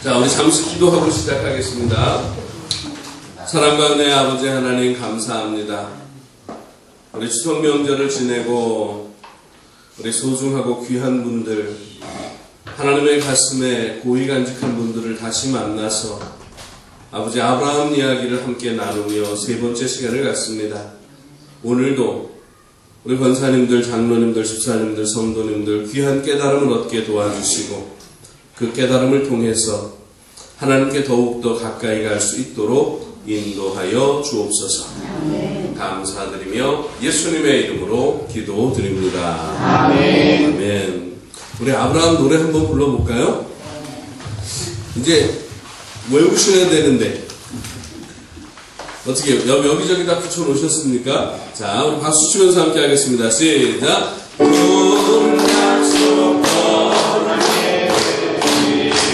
자, 우리 잠시 기도하고 시작하겠습니다. 사랑과 은혜의 아버지 하나님 감사합니다. 우리 추석 명절을 지내고 우리 소중하고 귀한 분들, 하나님의 가슴에 고이 간직한 분들을 다시 만나서 아버지 아브라함 이야기를 함께 나누며 세 번째 시간을 갖습니다. 오늘도 우리 권사님들, 장로님들, 집사님들, 성도님들 귀한 깨달음을 얻게 도와주시고 그 깨달음을 통해서 하나님께 더욱더 가까이 갈 수 있도록 인도하여 주옵소서. 감사드리며 예수님의 이름으로 기도드립니다. 아멘. 아멘. 우리 아브라함 노래 한번 불러볼까요? 이제 외우셔야 되는데 어떻게 여기저기 다 붙여놓으셨습니까? 자, 우리 박수 치면서 함께 하겠습니다. 시작. 푸른 약속 떠나게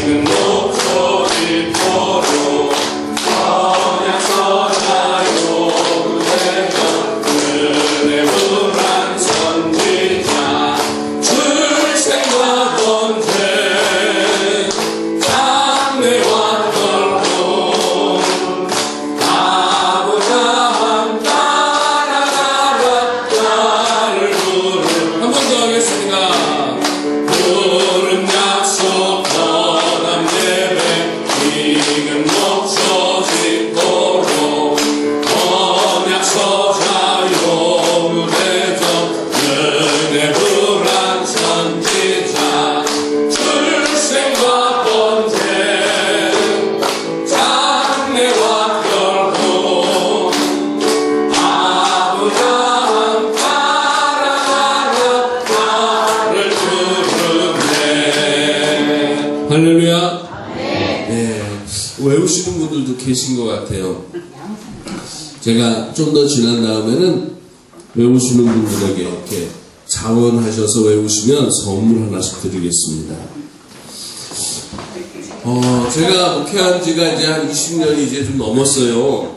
지금 목소 깊도록 언약서자요 그대가 은혜 불안 선지자 출생과 번제 장래와 결혼 아브라함 따라가라 나를 부르 한 번 더 하겠습니다. 푸른 약속 떠난 예배 지금 목소 짚도록 언약서자요 무대적 은혜 불안 선지자 출생과 번제 장래와 결혼 아브라함 따라가라 나를 부르네. 할렐루야. 네, 외우시는 분들도 계신 것 같아요. 제가 좀 더 지난 다음에는 외우시는 분들에게 이렇게 자원하셔서 외우시면 선물 하나씩 드리겠습니다. 제가 목회한 지가 이제 한 20년이 이제 좀 넘었어요.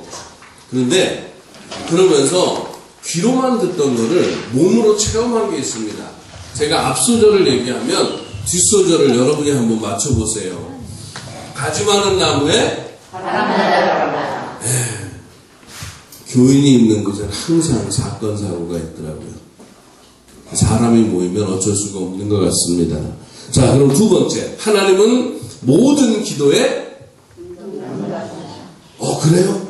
그런데 그러면서 귀로만 듣던 거를 몸으로 체험한 게 있습니다. 제가 앞소절을 얘기하면 뒷소절을 여러분이 한번 맞춰보세요. 가지 많은 나무에 교인이 있는 곳엔 항상 사건 사고가 있더라고요. 사람이 모이면 어쩔 수가 없는 것 같습니다. 자, 그럼 두 번째, 하나님은 모든 기도에 그래요?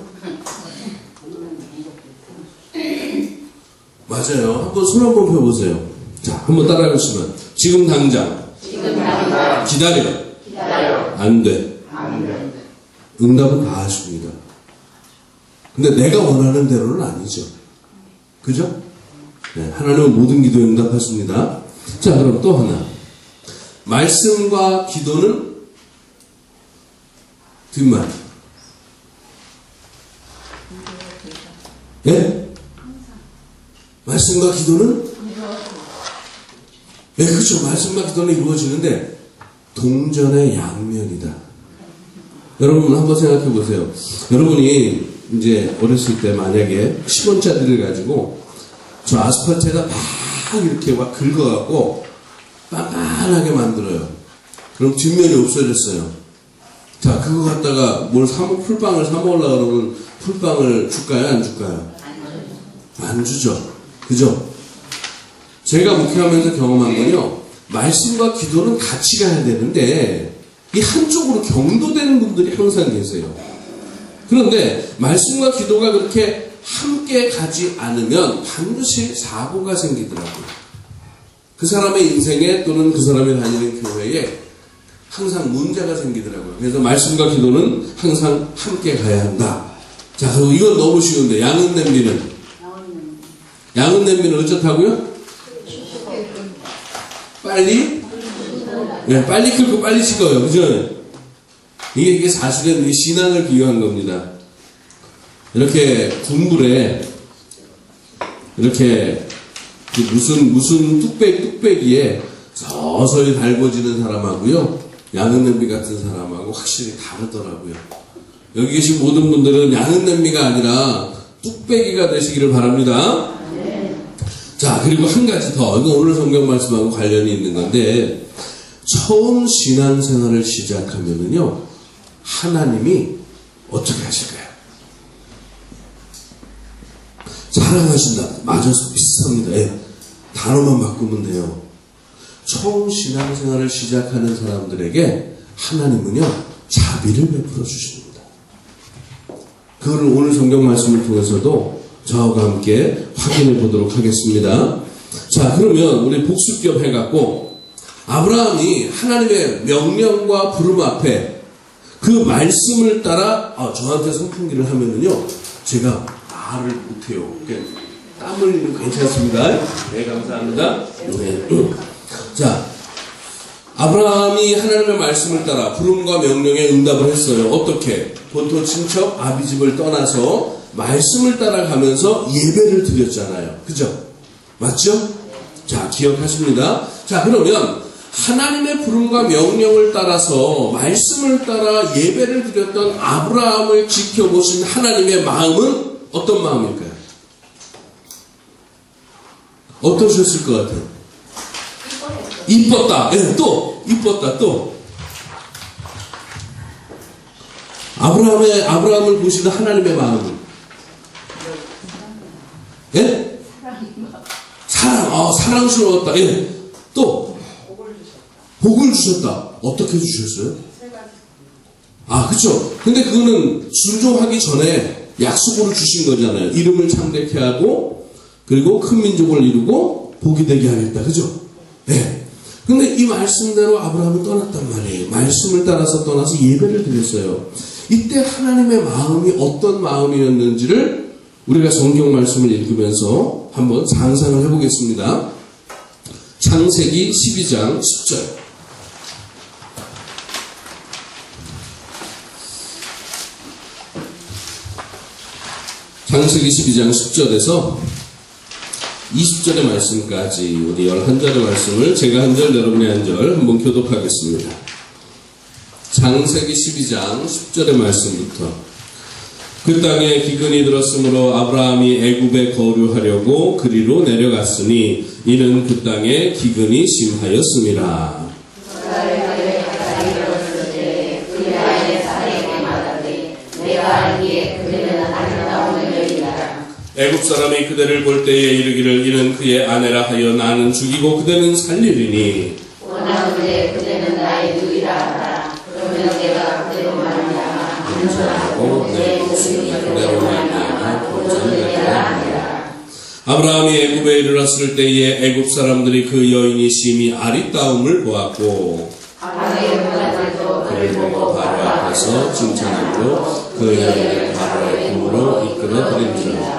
맞아요. 한번 손 한번 펴보세요. 자, 한번 따라해보시면 지금 당장 기다려. 안 돼. 응답은 다 하십니다. 근데 내가 원하는 대로는 아니죠. 그죠? 네, 하나님은 모든 기도에 응답하십니다. 자, 그럼 또 하나. 말씀과 기도는 뒷말. 예? 말씀과 기도는? 네, 그렇죠. 말씀과 기도는 이루어지는데 동전의 양면이다. 여러분 한번 생각해 보세요. 여러분이 이제 어렸을 때 만약에 10원짜리를 가지고 저 아스팔트에다 막 이렇게 막 긁어갖고 빤빤하게 만들어요. 그럼 뒷면이 없어졌어요. 자, 그거 갖다가 풀빵을 사 먹으려고 그러면 풀빵을 줄까요? 안 줄까요? 안 주죠. 그죠? 제가 목회하면서 경험한 건요, 말씀과 기도는 같이 가야 되는데 이 한쪽으로 경도되는 분들이 항상 계세요. 그런데 말씀과 기도가 그렇게 함께 가지 않으면 반드시 사고가 생기더라고요. 그 사람의 인생에 또는 그 사람이 다니는 교회에 항상 문제가 생기더라고요. 그래서 말씀과 기도는 항상 함께 가야 한다. 자, 그럼 이건 너무 쉬운데 양은 냄비는 어쩌다고요? 빨리? 네, 빨리 끓고 빨리 식어요. 그죠? 이게 사실은 신앙을 비유한 겁니다. 이렇게 국물에 이렇게 무슨 뚝배기에 서서히 달궈지는 사람하고요, 양은 냄비 같은 사람하고 확실히 다르더라고요. 여기 계신 모든 분들은 양은 냄비가 아니라 뚝배기가 되시기를 바랍니다. 자, 그리고 한 가지 더. 이거 오늘 성경 말씀하고 관련이 있는 건데, 처음 신앙생활을 시작하면은요, 하나님이 어떻게 하실까요? 사랑하신다. 맞아서 비슷합니다. 예. 단어만 바꾸면 돼요. 처음 신앙생활을 시작하는 사람들에게 하나님은요, 자비를 베풀어 주십니다. 그거를 오늘 성경 말씀을 통해서도 저와 함께 확인해 보도록 하겠습니다. 자, 그러면 우리 복습 겸 해갖고 아브라함이 하나님의 명령과 부름 앞에 그 말씀을 따라 저한테 선풍기를 하면은요, 제가 말을 못해요. 땀 흘리는 거 괜찮습니다. 네, 감사합니다. 네. 자, 아브라함이 하나님의 말씀을 따라 부름과 명령에 응답을 했어요. 어떻게? 본토 친척 아비집을 떠나서 말씀을 따라가면서 예배를 드렸잖아요. 그죠? 맞죠? 자, 기억하십니다. 자, 그러면 하나님의 부름과 명령을 따라서 말씀을 따라 예배를 드렸던 아브라함을 지켜보신 하나님의 마음은 어떤 마음일까요? 어떠셨을 것 같아요? 이뻤다. 예, 또 이뻤다. 또 아브라함을 보시는 하나님의 마음은 예? 사랑스러웠다. 예. 또 복을 주셨다. 어떻게 주셨어요? 그쵸. 근데 그거는 순종하기 전에 약속으로 주신 거잖아요. 이름을 창대케 하고, 그리고 큰 민족을 이루고, 복이 되게 하겠다. 그죠? 네. 근데 이 말씀대로 아브라함은 떠났단 말이에요. 말씀을 따라서 떠나서 예배를 드렸어요. 이때 하나님의 마음이 어떤 마음이었는지를 우리가 성경 말씀을 읽으면서 한번 상상을 해보겠습니다. 창세기 12장 10절. 창세기 12장 10절에서 20절의 말씀까지 우리 11절의 말씀을 제가 한 절, 여러분이 한 절 한번 교독하겠습니다. 창세기 12장 10절의 말씀부터. 그 땅에 기근이 들었으므로 아브라함이 애굽에 거류하려고 그리로 내려갔으니 이는 그 땅에 기근이 심하였음이라. 애굽 사람이 그대를 볼 때에 이르기를 이는 그의 아내라 하여 나는 죽이고 그대는 살리리니 원하건대 그대는 나의 누이라 하라. 그러면 내가 그대로 말미암아 인정하고 내 목숨이 그대로 말미암아 보존되리라 하니라. 아브라함이 애굽에 이르렀을 때에 애굽 사람들이 그 여인이 심히 아리따움을 보았고 그를 보고 바로 앞에서 칭찬함으로 그 여인을 바로의 품으로 이끌어 들인지라.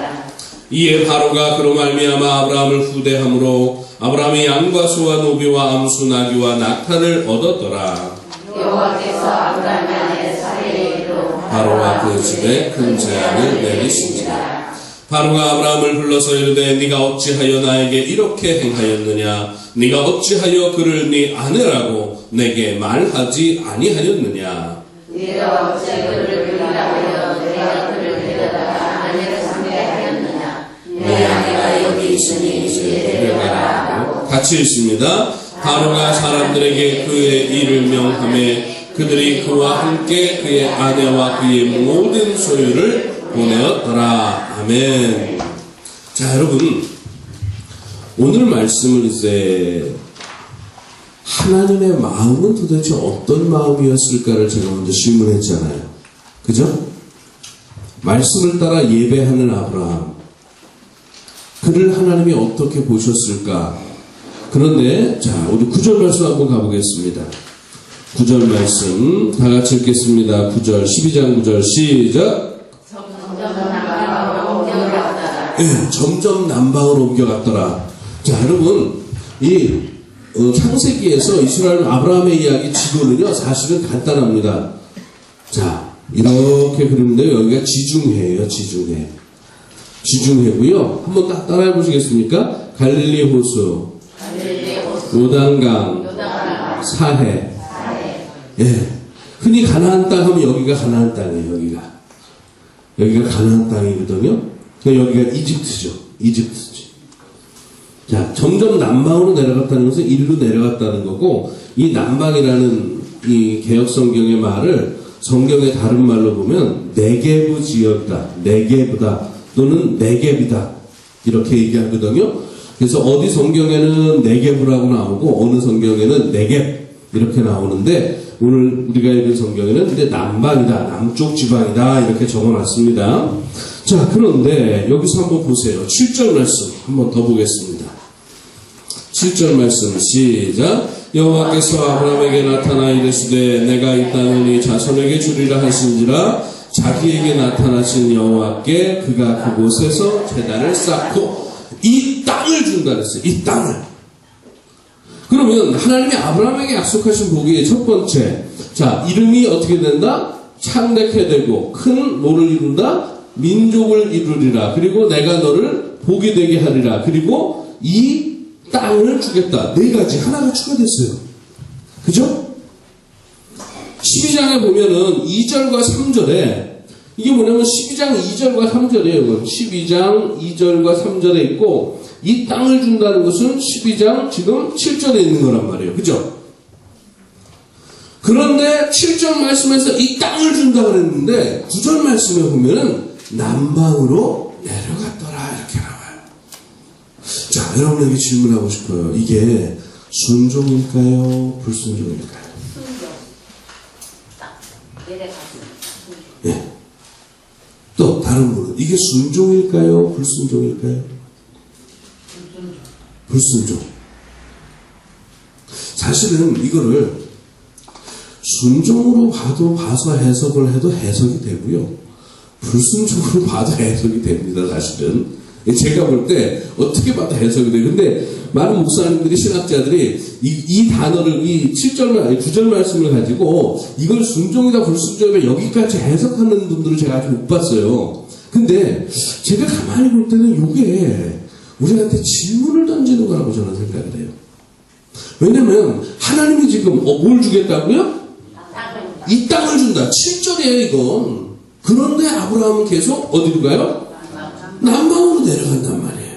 이에 바로가 그로 말미암아 아브라함을 후대함으로 아브라함이 양과 소와 노비와 암수 나귀와 낙타를 얻었더라. 여호와께서 아브라함의 아내 사레에 이르러 바로와 그 집에 큰 재앙을 내리십니다. 바로가 아브라함을 불러서 이르되 네가 어찌하여 나에게 이렇게 행하였느냐? 네가 어찌하여 그를 네 아내라고 내게 말하지 아니하였느냐? 네가 어찌 그를 불러하여 내가 그를 데려다가 아내를 상대하였느냐? 내 아내가 여기 있으니 이제 데려가라 하고 같이 읽습니다. 바로가 사람들에게 그의 일을 명하매 그들이 그와 함께 그의 아내와 그의 모든 소유를 보내었더라. 아멘. 자, 여러분, 오늘 말씀을 이제 하나님의 마음은 도대체 어떤 마음이었을까를 제가 먼저 질문했잖아요. 그죠? 말씀을 따라 예배하는 아브라함, 그를 하나님이 어떻게 보셨을까? 그런데 자, 우리 9절 말씀 한번 가보겠습니다. 9절 말씀 다 같이 읽겠습니다. 9절 12장 9절 시작. 점점 남방으로 옮겨갔더라. 자, 여러분, 이 창세기에서 이스라엘 아브라함의 이야기 지도는요, 사실은 간단합니다. 자, 이렇게 그리는데 여기가 지중해예요. 지중해고요. 한번 따라해 보시겠습니까? 갈릴리 호수, 요단강, 사해. 예. 흔히 가나안 땅 하면 여기가 가나안 땅이에요. 여기가 가나안 땅이거든요. 여기가 이집트죠. 자, 점점 남방으로 내려갔다는 것은 일로 내려갔다는 거고, 이 남방이라는 이 개혁성경의 말을 성경의 다른 말로 보면 네게브 지역이다, 네게브다 또는 네게비다 이렇게 얘기하거든요. 그래서 어디 성경에는 네게브라고 나오고 어느 성경에는 네겝 이렇게 나오는데, 오늘 우리가 읽은 성경에는 이제 남방이다, 남쪽 지방이다 이렇게 적어놨습니다. 자, 그런데 여기서 한번 보세요. 7절 말씀 한번 더 보겠습니다. 7절 말씀 시작. 여호와께서 아브라함에게 나타나 이르시되 내가 이 땅을 네 자손에게 주리라 하신지라. 자기에게 나타나신 여호와께 그가 그곳에서 제단을 쌓고 이 땅을 준다 그랬어요. 이 땅을. 그러면 하나님이 아브라함에게 약속하신 복이 첫 번째, 자, 이름이 어떻게 된다? 창대케 되고 큰 뭐를 이룬다? 민족을 이루리라. 그리고 내가 너를 복이 되게 하리라. 그리고 이 땅을 주겠다. 네 가지 하나가 추가됐어요. 그죠? 12장에 보면은 2절과 3절에 이게 뭐냐면 12장 2절과 3절이에요. 12장 2절과 3절에 있고, 이 땅을 준다는 것은 12장 지금 7절에 있는 거란 말이에요. 그죠? 그런데 7절 말씀에서 이 땅을 준다 그랬는데 9절 말씀에 보면은 남방으로 내려갔더라 이렇게 나와요. 자, 여러분에게 질문하고 싶어요. 이게 순종일까요? 불순종일까요? 순종. 딱 내려갔어요. 예. 또 다른 분은 이게 순종일까요? 불순종일까요? 불순종. 사실은 이거를 순종으로 봐서 해석을 해도 해석이 되고요. 불순종으로 봐도 해석이 됩니다. 사실은. 제가 볼 때 어떻게 봐도 해석이 돼요. 근데 많은 목사님들이, 신학자들이 이 단어를, 이 7절, 9절 말씀을 가지고 이걸 순종이다 불순종이다 여기까지 해석하는 분들을 제가 아직 못 봤어요. 근데 제가 가만히 볼 때는 이게 우리한테 질문을 던지는 거라고 저는 생각을 해요. 왜냐면 하나님이 지금 뭘 주겠다고요? 이 땅을 준다. 7절이에요 이건. 그런데 아브라함은 계속 어디로 가요? 남방으로 내려간단 말이에요.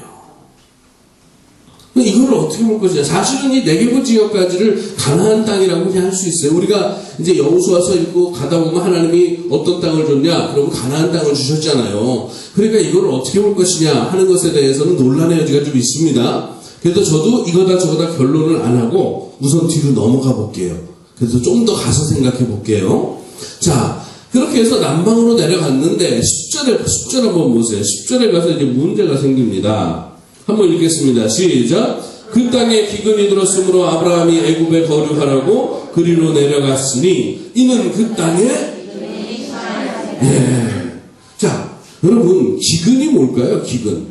이걸 어떻게 볼 것이냐. 사실은 이 네게브 지역까지를 가나안 땅이라고 그냥 할 수 있어요. 우리가 이제 여호수아서 읽고 가다 보면 하나님이 어떤 땅을 줬냐? 그러면 가나안 땅을 주셨잖아요. 그러니까 이걸 어떻게 볼 것이냐 하는 것에 대해서는 논란의 여지가 좀 있습니다. 그래도 저도 이거다 저거다 결론을 안 하고 우선 뒤로 넘어가 볼게요. 그래서 좀 더 가서 생각해 볼게요. 자, 그렇게 해서 남방으로 내려갔는데 10절에 한번 보세요. 10절에 가서 이제 문제가 생깁니다. 한번 읽겠습니다. 시작. 그 땅에 기근이 들었으므로 아브라함이 애굽에 거류하라고 그리로 내려갔으니 이는 그 땅에 예. 자, 여러분 기근이 뭘까요? 기근.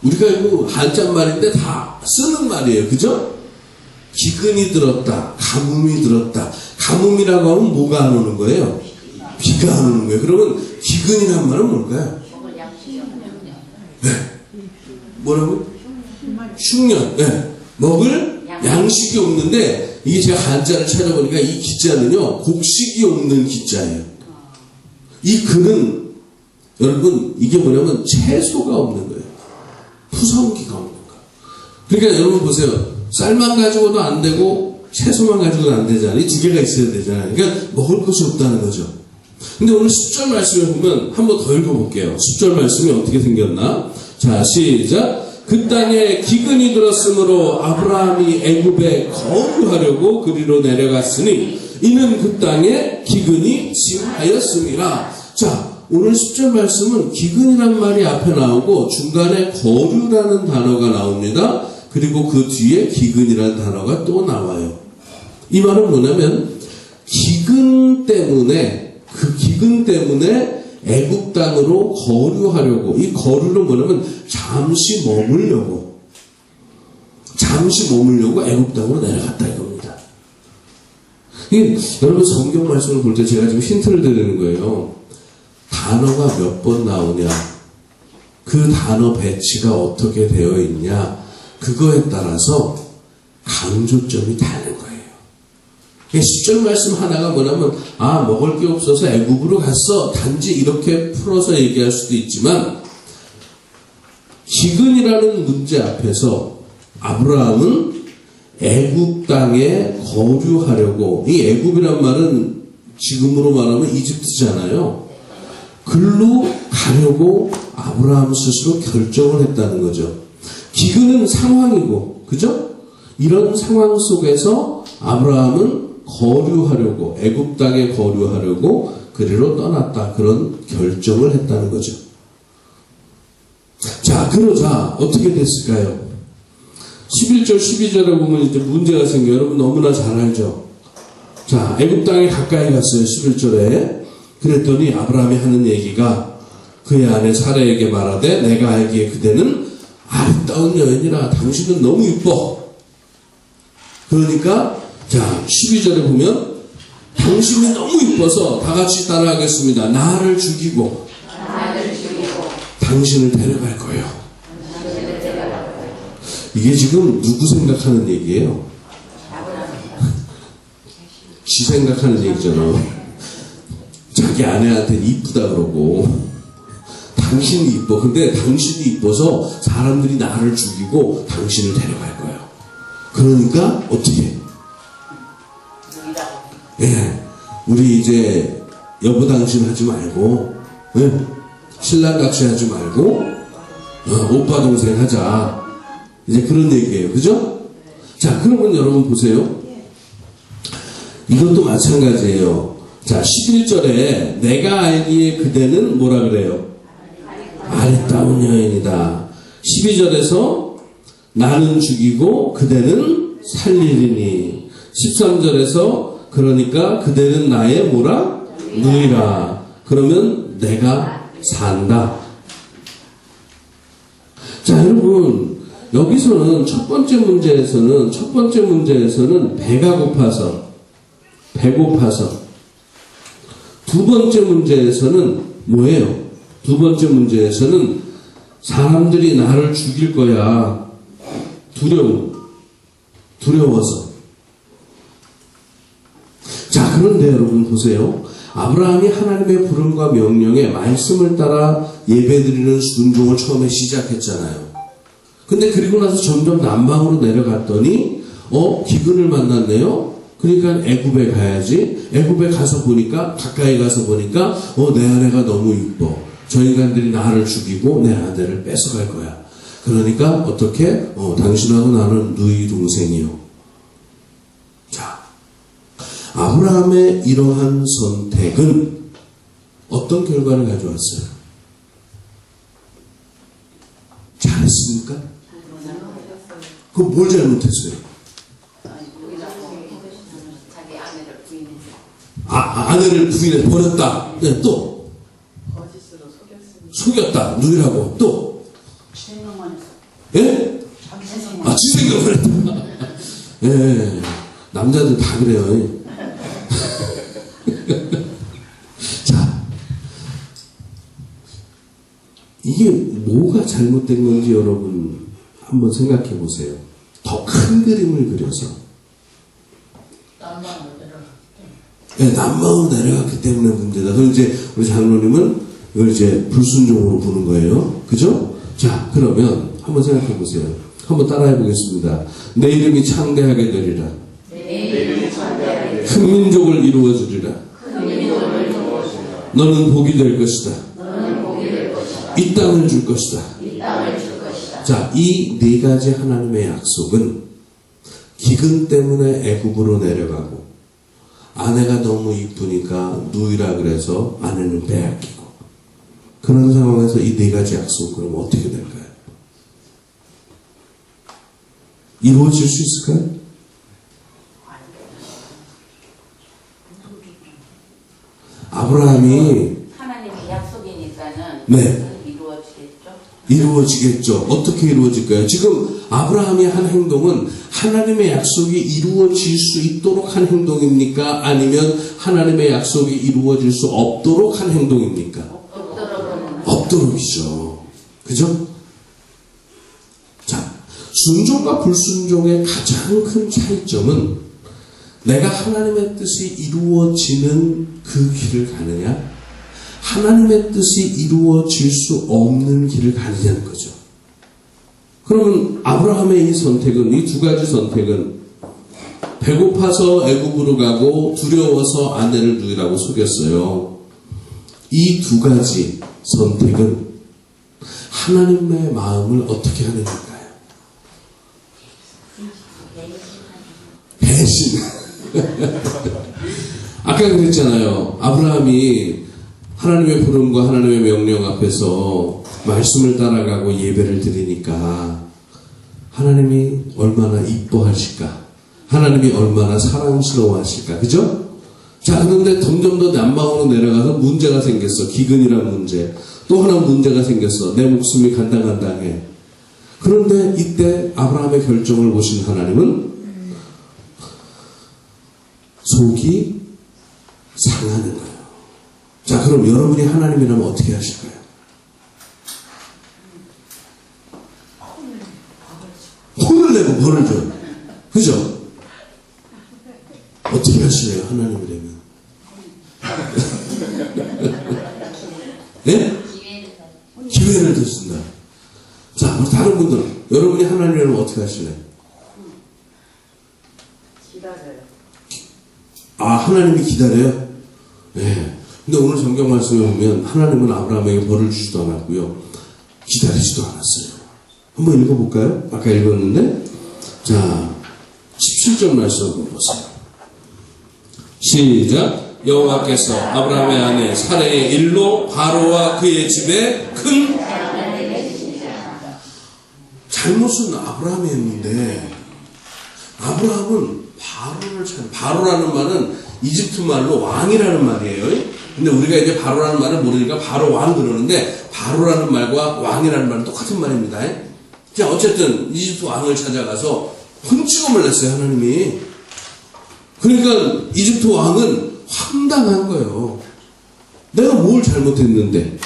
우리가 이거 한자말인데 다 쓰는 말이에요. 그죠? 기근이 들었다. 가뭄이 들었다. 가뭄이라고 하면 뭐가 안 오는 거예요? 비가 안 오는 거예요. 그러면 기근이란 말은 뭘까요? 네. 뭐라고? 흉년. 네. 먹을 양식이 없는데, 이게 제가 한자를 찾아보니까 이 기자는요, 곡식이 없는 기자예요. 이 근은, 여러분, 이게 뭐냐면 채소가 없는 거예요. 푸성기가 없는 거. 그러니까 여러분 보세요. 쌀만 가지고도 안 되고, 채소만 가지고도 안 되잖아요. 이 두 개가 있어야 되잖아요. 그러니까 먹을 것이 없다는 거죠. 근데 오늘 10절 말씀을 보면 한 번 더 읽어볼게요. 10절 말씀이 어떻게 생겼나? 자, 시작. 그 땅에 기근이 들었으므로 아브라함이 애굽에 거류하려고 그리로 내려갔으니 이는 그 땅에 기근이 심하였음이라. 자, 오늘 10절 말씀은 기근이란 말이 앞에 나오고 중간에 거류라는 단어가 나옵니다. 그리고 그 뒤에 기근이라는 단어가 또 나와요. 이 말은 뭐냐면 기근 때문에 애굽 땅으로 거류하려고, 이 거류는 뭐냐면 잠시 머물려고 애굽 땅으로 내려갔다 이겁니다. 여러분 성경 말씀을 볼 때 제가 지금 힌트를 드리는 거예요. 단어가 몇 번 나오냐, 그 단어 배치가 어떻게 되어 있냐, 그거에 따라서 강조점이 다른 거예요. 10절 말씀 하나가 뭐냐면, 아, 먹을 게 없어서 애굽으로 갔어. 단지 이렇게 풀어서 얘기할 수도 있지만, 기근이라는 문제 앞에서 아브라함은 애굽 땅에 거주하려고, 이 애굽이란 말은 지금으로 말하면 이집트잖아요. 글로 가려고 아브라함 스스로 결정을 했다는 거죠. 기근은 상황이고, 그죠? 이런 상황 속에서 아브라함은 거류하려고, 애굽 땅에 거류하려고 그리로 떠났다. 그런 결정을 했다는 거죠. 자, 그러자 어떻게 됐을까요? 11절, 12절에 보면 이제 문제가 생겨요. 여러분 너무나 잘 알죠? 자, 애굽 땅에 가까이 갔어요. 11절에. 그랬더니 아브라함이 하는 얘기가 그의 아내 사라에게 말하되 내가 알기에 그대는 아름다운 여인이라 당신은 너무 이뻐. 그러니까 자 12절에 보면 당신이 너무 이뻐서 다 같이 따라하겠습니다. 나를 죽이고 당신을 데려갈 거예요. 이게 지금 누구 생각하는 얘기예요? 지 생각하는 얘기잖아. 자기 아내한테 이쁘다 그러고 당신이 이뻐. 근데 당신이 이뻐서 사람들이 나를 죽이고 당신을 데려갈 거예요. 그러니까 어떻게? 예, 우리 이제 여보 당신 하지 말고, 예, 신랑 같이 하지 말고, 오빠 동생 하자. 이제 그런 얘기예요. 그죠? 자, 그러면 여러분 보세요. 이것도 마찬가지예요. 자, 11절에 내가 알기에 그대는 뭐라 그래요? 아리따운 여인이다. 12절에서 나는 죽이고 그대는 살리리니. 13절에서 그러니까 그대는 나의 뭐라? 누이라. 그러면 내가 산다. 자, 여러분 여기서는 첫 번째 문제에서는 배가 고파서 두 번째 문제에서는 뭐예요? 두 번째 문제에서는 사람들이 나를 죽일 거야. 두려워서. 자, 그런데 여러분 보세요. 아브라함이 하나님의 부름과 명령에 말씀을 따라 예배드리는 순종을 처음에 시작했잖아요. 근데 그리고 나서 점점 남방으로 내려갔더니 기근을 만났네요. 그러니까 애굽에 가야지. 애굽에 가서 보니까, 가까이 가서 보니까 내 아내가 너무 이뻐. 저 인간들이 나를 죽이고 내 아내를 뺏어갈 거야. 그러니까 어떻게? 당신하고 나는 누이 동생이요. 자, 아브라함의 이러한 선택은 어떤 결과를 가져왔어요? 잘했습니까? 그럼 뭘 잘못했어요? 아내를 부인해 버렸다. 네, 또 거짓으로 속였다. 누구라고? 또 지생각만 했어. 예? 지생각을 했다. 예, 남자들 다 그래요. 자, 이게 뭐가 잘못된 건지 여러분 한번 생각해 보세요. 더 큰 그림을 그려서. 남방으로 내려갔기 때문에 문제다. 그럼 이제 우리 장로님은 이걸 이제 불순종으로 보는 거예요. 그죠? 자, 그러면 한번 생각해 보세요. 한번 따라해 보겠습니다. 내 이름이 창대하게 되리라. 큰 민족을 이루어 주리라. 너는 복이 될 것이다. 이 땅을 줄 것이다. 자, 이 네 가지 하나님의 약속은 기근 때문에 애굽으로 내려가고, 아내가 너무 이쁘니까 누이라 그래서 아내는 빼앗기고, 그런 상황에서 이 네 가지 약속 그럼 어떻게 될까요? 이루어질 수 있을까요? 아브라함이 하나님의 약속이니까는 네. 이루어지겠죠. 이루어지겠죠. 어떻게 이루어질까요? 지금 아브라함이 한 행동은 하나님의 약속이 이루어질 수 있도록 한 행동입니까? 아니면 하나님의 약속이 이루어질 수 없도록 한 행동입니까? 없도록이죠. 그죠? 자, 순종과 불순종의 가장 큰 차이점은 내가 하나님의 뜻이 이루어지는 그 길을 가느냐, 하나님의 뜻이 이루어질 수 없는 길을 가느냐는 거죠. 그러면 아브라함의 이 선택은, 이 두 가지 선택은 배고파서 애굽으로 가고 두려워서 아내를 누이라고 속였어요. 이 두 가지 선택은 하나님의 마음을 어떻게 하느냐인가요? 배신. 아까 그랬잖아요. 아브라함이 하나님의 부름과 하나님의 명령 앞에서 말씀을 따라가고 예배를 드리니까 하나님이 얼마나 이뻐하실까? 하나님이 얼마나 사랑스러워하실까? 그죠? 자, 그런데 점점 더 남방으로 내려가서 문제가 생겼어. 기근이란 문제. 또 하나 문제가 생겼어. 내 목숨이 간당간당해. 그런데 이때 아브라함의 결정을 보신 하나님은 속이 상하는 거예요. 자, 그럼 여러분이 하나님이라면 어떻게 하실까요? 혼을 내고 벌을 줘요. 그죠? 어떻게 하실래요? 하나님이라면. 네? 기회를 드신다. 자, 우리 다른 분들, 여러분이 하나님이라면 어떻게 하실래요? 기다려요. 아, 하나님이 기다려요? 네. 근데 오늘 성경 말씀에 보면 하나님은 아브라함에게 벌을 주지도 않았고요. 기다리지도 않았어요. 한번 읽어볼까요? 아까 읽었는데. 자, 17절 말씀 한번 보세요. 시작. 여호와께서 아브라함의 아내 사레의 일로 바로와 그의 집에 큰 잘못은 아브라함이 했는데 아브라함은 바로라는 말은 이집트 말로 왕이라는 말이에요. 근데 우리가 이제 바로라는 말을 모르니까 바로 왕 그러는데 바로라는 말과 왕이라는 말은 똑같은 말입니다. 자, 어쨌든 이집트 왕을 찾아가서 혼쭐을 냈어요, 하나님이. 그러니까 이집트 왕은 황당한 거예요. 내가 뭘 잘못했는데.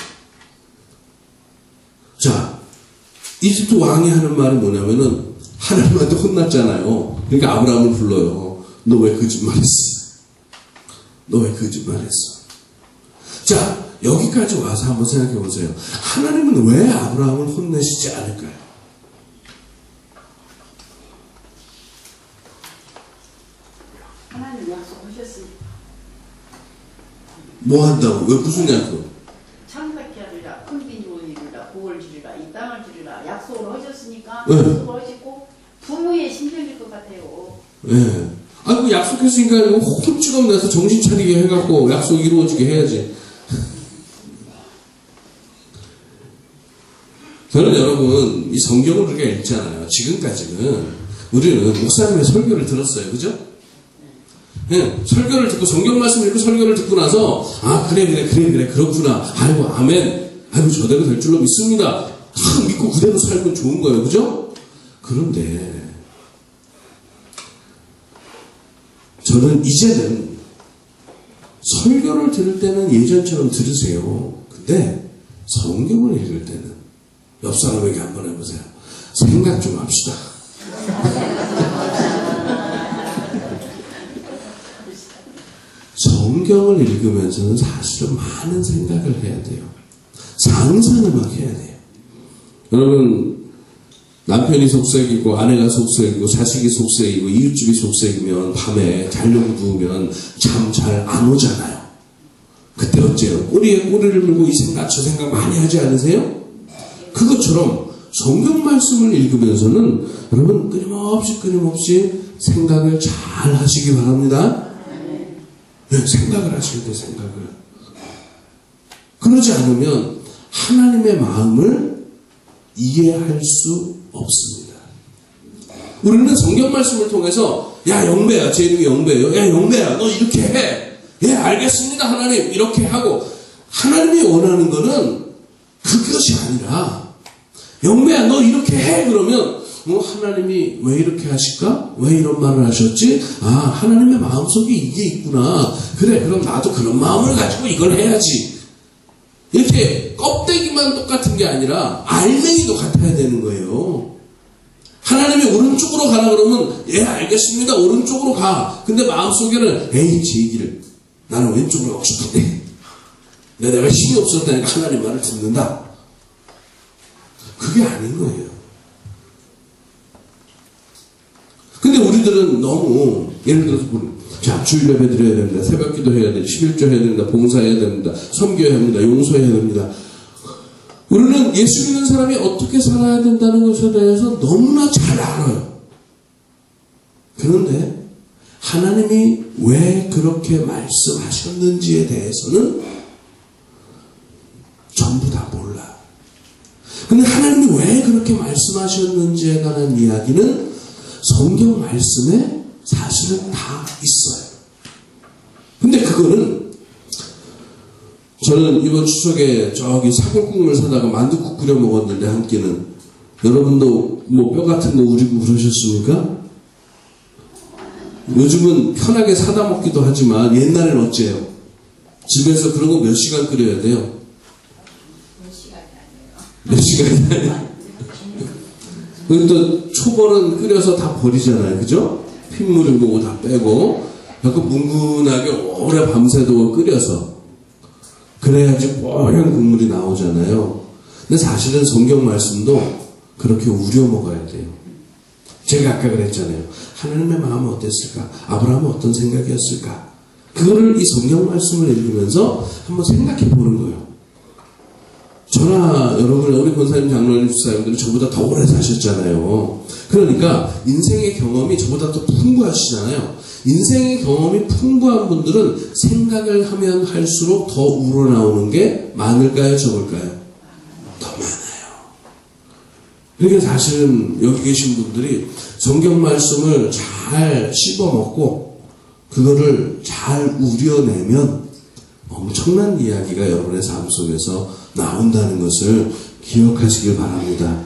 자, 이집트 왕이 하는 말은 뭐냐면은 하나님한테 혼났잖아요. 그러니까 아브라함을 불러요. 너 왜 거짓말했어? 너 왜 거짓말했어? 자, 여기까지 와서 한번 생각해 보세요. 하나님은 왜 아브라함을 혼내시지 않을까요? 하나님 약속하셨으니까. 뭐 한다고? 왜 무슨 약속? 창밖에 하리라, 큰 빈곤을 이루라, 복을 주리라, 이 땅을 주리라 약속을 하셨으니까 네. 약속을 하시고 부모의 심정일 것 같아요. 예. 아이고, 약속했으니까 이거 혼쭐 내서 정신 차리게 해갖고 약속 이루어지게 해야지. 저는 여러분, 이 성경을 우리가 읽잖아요. 지금까지는 우리는 목사님의 설교를 들었어요. 그죠? 네, 설교를 듣고 성경 말씀 읽고 설교를 듣고 나서 아, 그래 그렇구나. 아이고, 아멘. 아이고, 저대로 될 줄로 믿습니다. 다 믿고 그대로 살면 좋은 거예요. 그죠? 그런데 저는 이제는 설교를 들을 때는 예전처럼 들으세요. 근데 성경을 읽을 때는 옆 사람에게 한번 해보세요. 생각 좀 합시다. 성경을 읽으면서는 사실은 많은 생각을 해야 돼요. 상상을 막 해야 돼요. 여러분, 남편이 속색이고 아내가 속색이고 자식이 속색이고 이웃집이 속색이면 밤에 자려고 누우면 잠 잘 안 오잖아요. 그때 어째요? 꼬리에 꼬리를 물고 이 생각 저 생각 많이 하지 않으세요? 그것처럼 성경 말씀을 읽으면서는 여러분 끊임없이 생각을 잘 하시기 바랍니다. 네, 생각을 하셔야 돼요. 생각을. 그러지 않으면 하나님의 마음을 이해할 수 없습니다. 우리는 성경 말씀을 통해서 야, 영배야, 제 이름이 영배예요. 야, 영배야, 너 이렇게 해. 예, 알겠습니다, 하나님. 이렇게 하고 하나님이 원하는 거는 그것이 아니라 영배야, 너 이렇게 해. 그러면 하나님이 왜 이렇게 하실까? 왜 이런 말을 하셨지? 아, 하나님의 마음속에 이게 있구나. 그래, 그럼 나도 그런 마음을 가지고 이걸 해야지. 이렇게 껍데기만 똑같은 게 아니라 알맹이도 같아야 되는 거예요. 하나님이 오른쪽으로 가라 그러면 예, 알겠습니다. 오른쪽으로 가. 근데 마음속에는 에이, 제 얘기를 나는 왼쪽으로 가고 싶은데 내가 힘이 없었다니까 하나님 말을 듣는다. 그게 아닌 거예요. 근데 우리들은 너무 예를 들어서 자, 주일 예배 드려야 됩니다. 새벽 기도 해야 됩니다. 11조 해야 됩니다. 봉사해야 됩니다. 섬겨야 합니다. 용서해야 됩니다. 우리는 예수 믿는 사람이 어떻게 살아야 된다는 것에 대해서 너무나 잘 알아요. 그런데 하나님이 왜 그렇게 말씀하셨는지에 대해서는 전부 다 몰라. 근데 하나님이 왜 그렇게 말씀하셨는지에 관한 이야기는 성경 말씀에 사실은 다 있어요. 근데 그거는 저는 이번 추석에 저기 사골국물 사다가 만둣국 끓여 먹었는데 한 끼는 여러분도 뭐 뼈 같은 거 우리고 그러셨습니까? 요즘은 편하게 사다 먹기도 하지만 옛날엔 어째요? 집에서 그런 거 몇 시간 끓여야 돼요? 몇 시간이 아니에요? 그리고 또 초벌은 끓여서 다 버리잖아요. 그죠? 핏물을 보고 다 빼고 약간 뭉근하게 오래 밤새도록 끓여서 그래야지 뽀얀 국물이 나오잖아요. 근데 사실은 성경 말씀도 그렇게 우려 먹어야 돼요. 제가 아까 그랬잖아요. 하나님의 마음은 어땠을까? 아브라함은 어떤 생각이었을까? 그거를 이 성경 말씀을 읽으면서 한번 생각해 보는 거예요. 저나 여러분, 우리 권사님, 장로님, 집사님들이 저보다 더 오래 사셨잖아요. 그러니까 인생의 경험이 저보다 더 풍부하시잖아요. 인생의 경험이 풍부한 분들은 생각을 하면 할수록 더 우러나오는 게 많을까요? 적을까요? 더 많아요. 그러니까 사실은 여기 계신 분들이 성경 말씀을 잘 씹어먹고 그거를 잘 우려내면 엄청난 이야기가 여러분의 삶 속에서 나온다는 것을 기억하시길 바랍니다.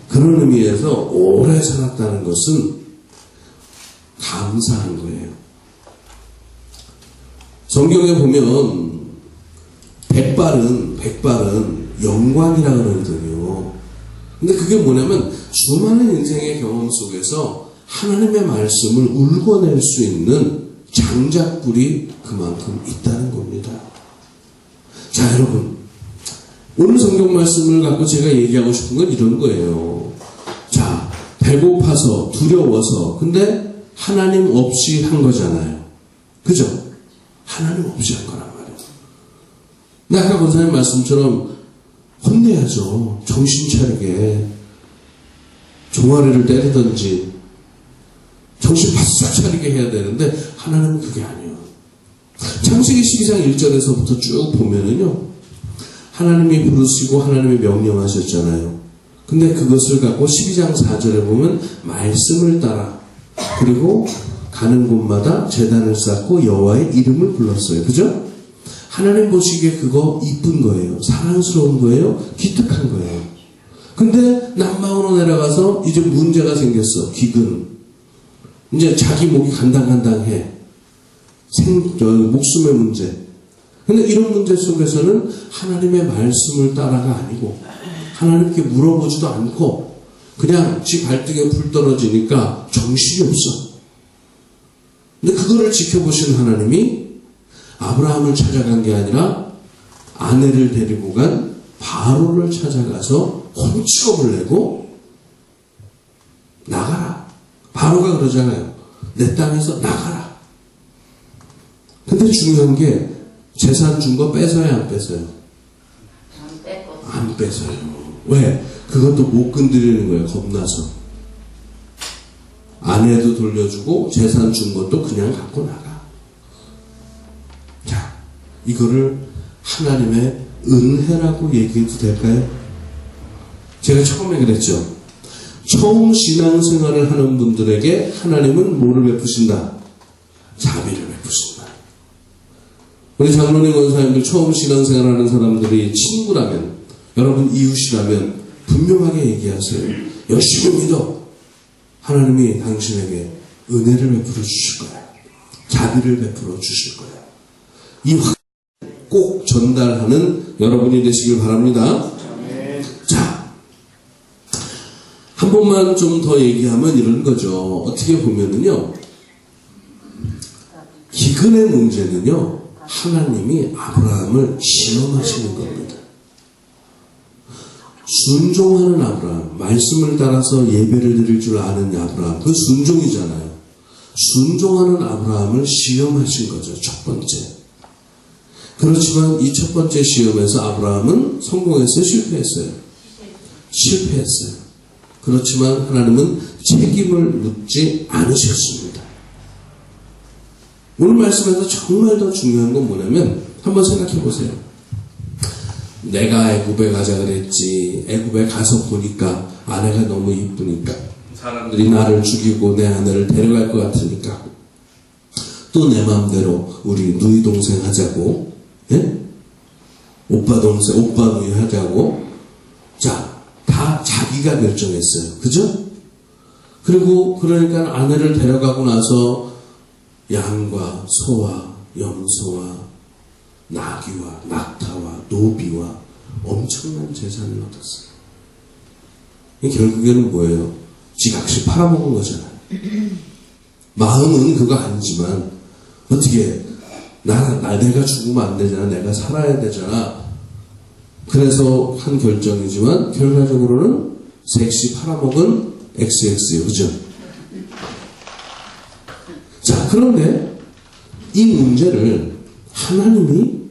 그런 의미에서 오래 살았다는 것은 감사한 거예요. 성경에 보면 백발은 영광이라 그러거든요. 근데 그게 뭐냐면 수많은 인생의 경험 속에서 하나님의 말씀을 울궈낼 수 있는 장작불이 그만큼 있다는 겁니다. 자, 여러분, 오늘 성경 말씀을 갖고 제가 얘기하고 싶은 건 이런 거예요. 자, 배고파서 두려워서 근데 하나님 없이 한 거잖아요. 그죠? 하나님 없이 한 거란 말이에요. 근데 아까 권사님 말씀처럼 혼내야죠. 정신 차리게 종아리를 때리든지 정신 바싹 차리게 해야 되는데 하나님은 그게 아니에요. 창세기 12장 1절에서부터 쭉 보면은요, 하나님이 부르시고 하나님이 명령하셨잖아요. 근데 그것을 갖고 12장 4절에 보면 말씀을 따라 그리고 가는 곳마다 제단을 쌓고 여호와의 이름을 불렀어요. 그죠? 하나님 보시기에 그거 이쁜 거예요. 사랑스러운 거예요. 기특한 거예요. 근데 남방으로 내려가서 이제 문제가 생겼어. 기근. 이제 자기 목이 간당간당해. 목숨의 문제. 근데 이런 문제 속에서는 하나님의 말씀을 따라가 아니고 하나님께 물어보지도 않고 그냥 지 발등에 불 떨어지니까 정신이 없어. 근데 그거를 지켜보신 하나님이 아브라함을 찾아간 게 아니라 아내를 데리고 간 바로를 찾아가서 혼축업을 내고 나가라. 바로가 그러잖아요. 내 땅에서 나가라. 근데 중요한 게 재산 준 거 뺏어요, 안 뺏어요? 안 뺏어요. 왜? 그것도 못 건드리는 거예요, 겁나서. 아내도 돌려주고 재산 준 것도 그냥 갖고 나가. 자, 이거를 하나님의 은혜라고 얘기해도 될까요? 제가 처음에 그랬죠. 처음 신앙생활을 하는 분들에게 하나님은 뭐를 베푸신다? 자비를 베푸신다. 우리 장로님 권사님들 처음 신앙생활하는 사람들이 친구라면, 여러분 이웃이라면 분명하게 얘기하세요. 열심히 믿어. 하나님이 당신에게 은혜를 베풀어 주실 거야. 자비를 베풀어 주실 거야. 이 꼭 전달하는 여러분이 되시길 바랍니다. 자, 한 번만 좀 더 얘기하면 이런 거죠. 어떻게 보면은요, 기근의 문제는요, 하나님이 아브라함을 시험하시는 겁니다. 순종하는 아브라함, 말씀을 따라서 예배를 드릴 줄 아는 아브라함, 그 순종이잖아요. 순종하는 아브라함을 시험하신 거죠. 첫 번째. 그렇지만 이 첫 번째 시험에서 아브라함은 성공했어요? 실패했어요? 실패했어요. 그렇지만 하나님은 책임을 묻지 않으셨습니다. 오늘 말씀에서 정말 더 중요한 건 뭐냐면 한번 생각해 보세요. 내가 애굽에 가자 그랬지. 애굽에 가서 보니까 아내가 너무 이쁘니까 사람들이 나를 죽이고 내 아내를 데려갈 것 같으니까 또 내 마음대로 우리 누이 동생 하자고, 예? 오빠 동생, 오빠 누이 하자고. 자, 다 자기가 결정했어요. 그죠? 그리고 그러니까 아내를 데려가고 나서 양과 소와 염소와 나귀와 낙타와 노비와 엄청난 재산을 얻었어요. 결국에는 뭐예요? 지각시 팔아먹은 거잖아요. 마음은 그거 아니지만 어떻게 내가 죽으면 안 되잖아. 내가 살아야 되잖아. 그래서 한 결정이지만 결과적으로는 섹시 팔아먹은 XX예요. 그죠? 자, 그런데 이 문제를 하나님이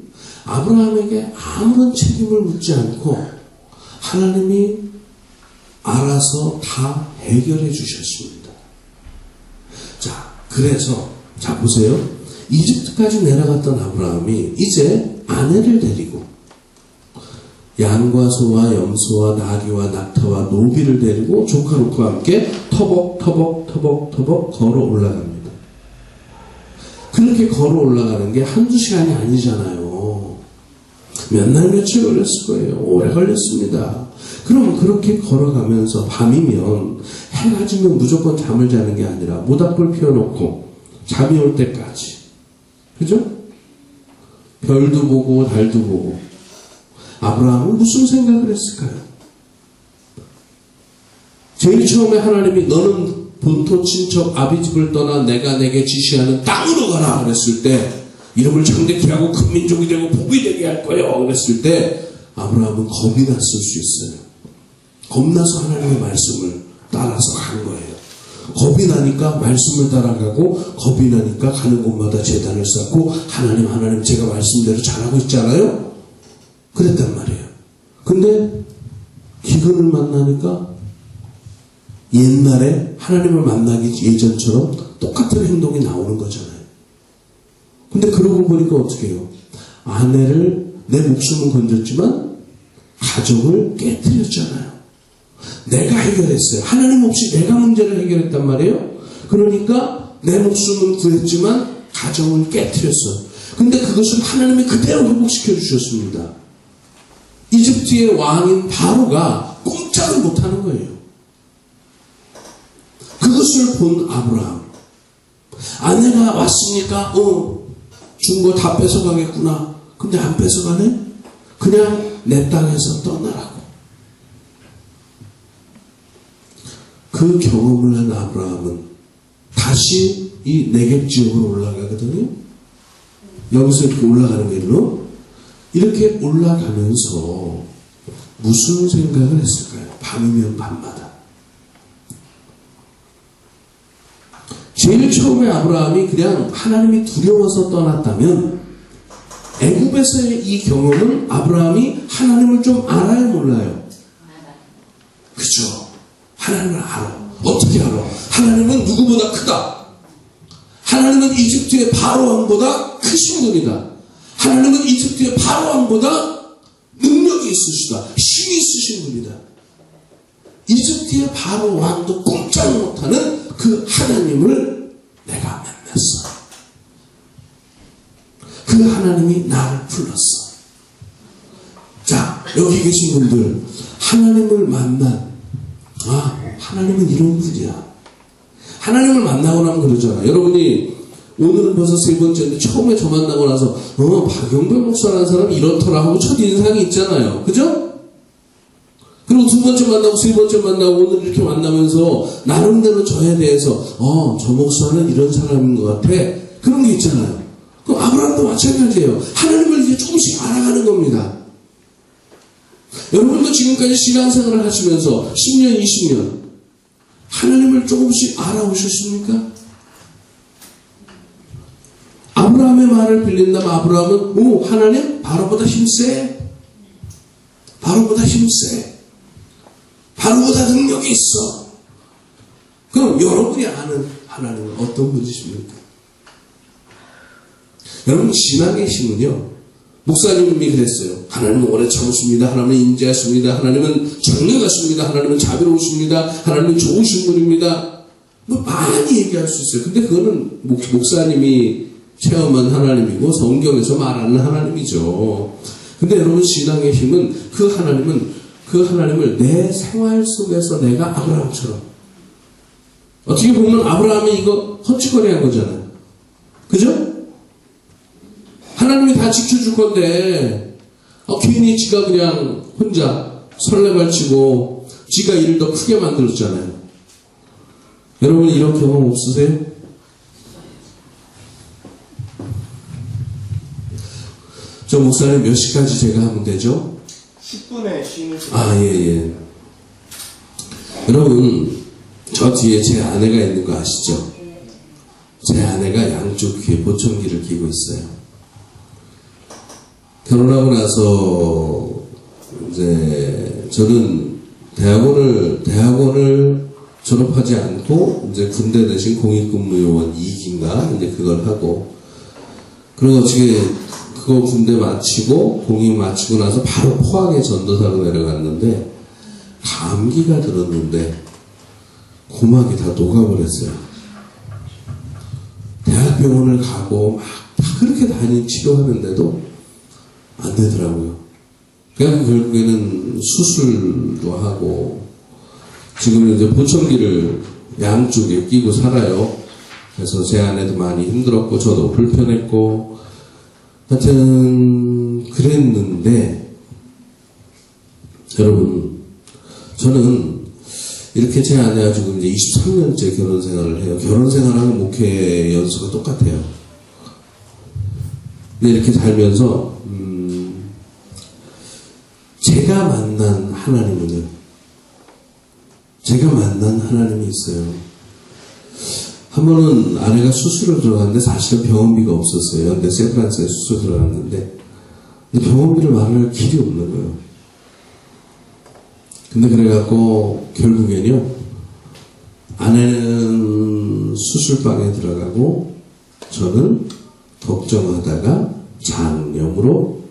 아브라함에게 아무런 책임을 묻지 않고 하나님이 알아서 다 해결해 주셨습니다. 자, 그래서 자 보세요. 이집트까지 내려갔던 아브라함이 이제 아내를 데리고 양과 소와 염소와 나귀와 낙타와 노비를 데리고 조카 롯과 함께 터벅 걸어 올라갑니다. 그렇게 걸어 올라가는 게 한두 시간이 아니잖아요. 몇 날 며칠 걸렸을 거예요. 오래 걸렸습니다. 그럼 그렇게 걸어가면서 밤이면 해가 지면 무조건 잠을 자는 게 아니라 모닥불 피워놓고 잠이 올 때까지, 그죠? 별도 보고 달도 보고. 아브라함은 무슨 생각을 했을까요? 제일 처음에 하나님이 너는 본토 친척 아비집을 떠나 내가 내게 지시하는 땅으로 가라 그랬을 때, 이름을 창대케 하고 큰 민족이 되고 복이 되게 할 거예요 그랬을 때 아브라함은 겁이 났을 수 있어요. 겁나서 하나님의 말씀을 따라서 간 거예요. 겁이 나니까 말씀을 따라가고, 겁이 나니까 가는 곳마다 제단을 쌓고, 하나님 제가 말씀대로 잘하고 있잖아요. 그랬단 말이에요. 근데 기근을 만나니까 옛날에 하나님을 만나기 예전처럼 똑같은 행동이 나오는 거잖아요. 근데 그러고 보니까 어떻게 해요? 아내를, 내 목숨은 건졌지만 가정을 깨뜨렸잖아요. 내가 해결했어요. 하나님 없이 내가 문제를 해결했단 말이에요. 그러니까 내 목숨은 구했지만 가정을 깨뜨렸어요. 근데 그것을 하나님이 그대로 회복시켜 주셨습니다. 이집트의 왕인 바로가 꼼짝을 못하는 거예요. 그것을 본 아브라함. 아내가 왔으니까 준 거 다 뺏어가겠구나. 근데 안 뺏어가네? 그냥 내 땅에서 떠나라고. 그 경험을 한 아브라함은 다시 이 네겝 지역으로 올라가거든요. 여기서 이렇게 올라가는 길로 이렇게 올라가면서 무슨 생각을 했을까요? 밤이면 밤마다. 제일 처음에 아브라함이 그냥 하나님이 두려워서 떠났다면 애굽에서의 이 경험은 아브라함이 하나님을 좀 알아요, 몰라요? 그죠? 하나님을 알아. 어떻게 알아? 하나님은 누구보다 크다. 하나님은 이집트의 바로 왕보다 크신 분이다. 하나님은 이집트의 바로 왕보다 능력이 있으시다. 힘이 있으신 분이다. 이집트의 바로 왕도 꼼짝 못하는 그 하나님을 내가 만났어. 그 하나님이 나를 불렀어. 자, 여기 계신 분들, 하나님을 만난, 하나님은 이런 분이야. 하나님을 만나고 나면 그러잖아. 여러분이 오늘은 벌써 세 번째인데 처음에 저 만나고 나서 박영배 목사라는 사람이 이렇더라 하고 첫인상이 있잖아요. 그죠? 그리고 두 번째 만나고 세 번째 만나고 오늘 이렇게 만나면서 나름대로 저에 대해서 저 목사는 이런 사람인 것 같아. 그런 게 있잖아요. 그럼 아브라함도 마찬가지예요. 하나님을 이제 조금씩 알아가는 겁니다. 여러분도 지금까지 신앙생활을 하시면서 10년, 20년 하나님을 조금씩 알아오셨습니까? 아브라함의 말을 빌린다면 아브라함은 하나님 바로보다 힘세. 바로보다 힘세. 바로보다 능력이 있어. 그럼 여러분이 아는 하나님은 어떤 분이십니까? 여러분 신앙의 힘은요. 목사님이 그랬어요. 하나님은 오래 참으십니다. 하나님은 인자하십니다. 하나님은 정력하십니다. 하나님은 자비로우십니다. 하나님은 좋으신 분입니다. 뭐 많이 얘기할 수 있어요. 근데 그거는 목사님이 체험한 하나님이고 성경에서 말하는 하나님이죠. 근데 여러분 신앙의 힘은 그 하나님을 내 생활 속에서 내가 아브라함처럼 어떻게 보면 아브라함이 이거 헛짓거리한 거잖아요. 그죠? 하나님이 다 지켜줄 건데 괜히 지가 그냥 혼자 설레발치고 지가 일을 더 크게 만들었잖아요. 여러분 이런 경험 없으세요? 저 목사님 몇 시까지 제가 하면 되죠? 10분에 쉬는 시간. 아, 예. 여러분, 저 뒤에 제 아내가 있는 거 아시죠? 제 아내가 양쪽 귀에 보청기를 끼고 있어요. 결혼하고 나서, 이제, 저는 대학원을 졸업하지 않고, 이제 군대 대신 공익근무요원 2기인가? 이제 그걸 하고, 그리고 어떻게, 그거 군대 마치고 공익 마치고 나서 바로 포항에 전도사로 내려갔는데 감기가 들었는데 고막이 다 녹아버렸어요. 대학병원을 가고 막 그렇게 치료하는데도 안 되더라고요. 그래서 결국에는 수술도 하고 지금 이제 보청기를 양쪽에 끼고 살아요. 그래서 제 아내도 많이 힘들었고 저도 불편했고 하여튼 그랬는데 여러분 저는 이렇게 제 아내가 지금 이제 23년째 결혼 생활을 해요. 결혼 생활하고 목회 연수가 똑같아요. 근데 이렇게 살면서 제가 만난 하나님은요. 제가 만난 하나님이 있어요. 한 번은 아내가 수술을 들어갔는데 사실은 병원비가 없었어요. 근데 샌프란시스코에 수술 들어갔는데 근데 병원비를 말할 길이 없는 거예요. 근데 그래갖고 결국엔요 아내는 수술방에 들어가고 저는 걱정하다가 장염으로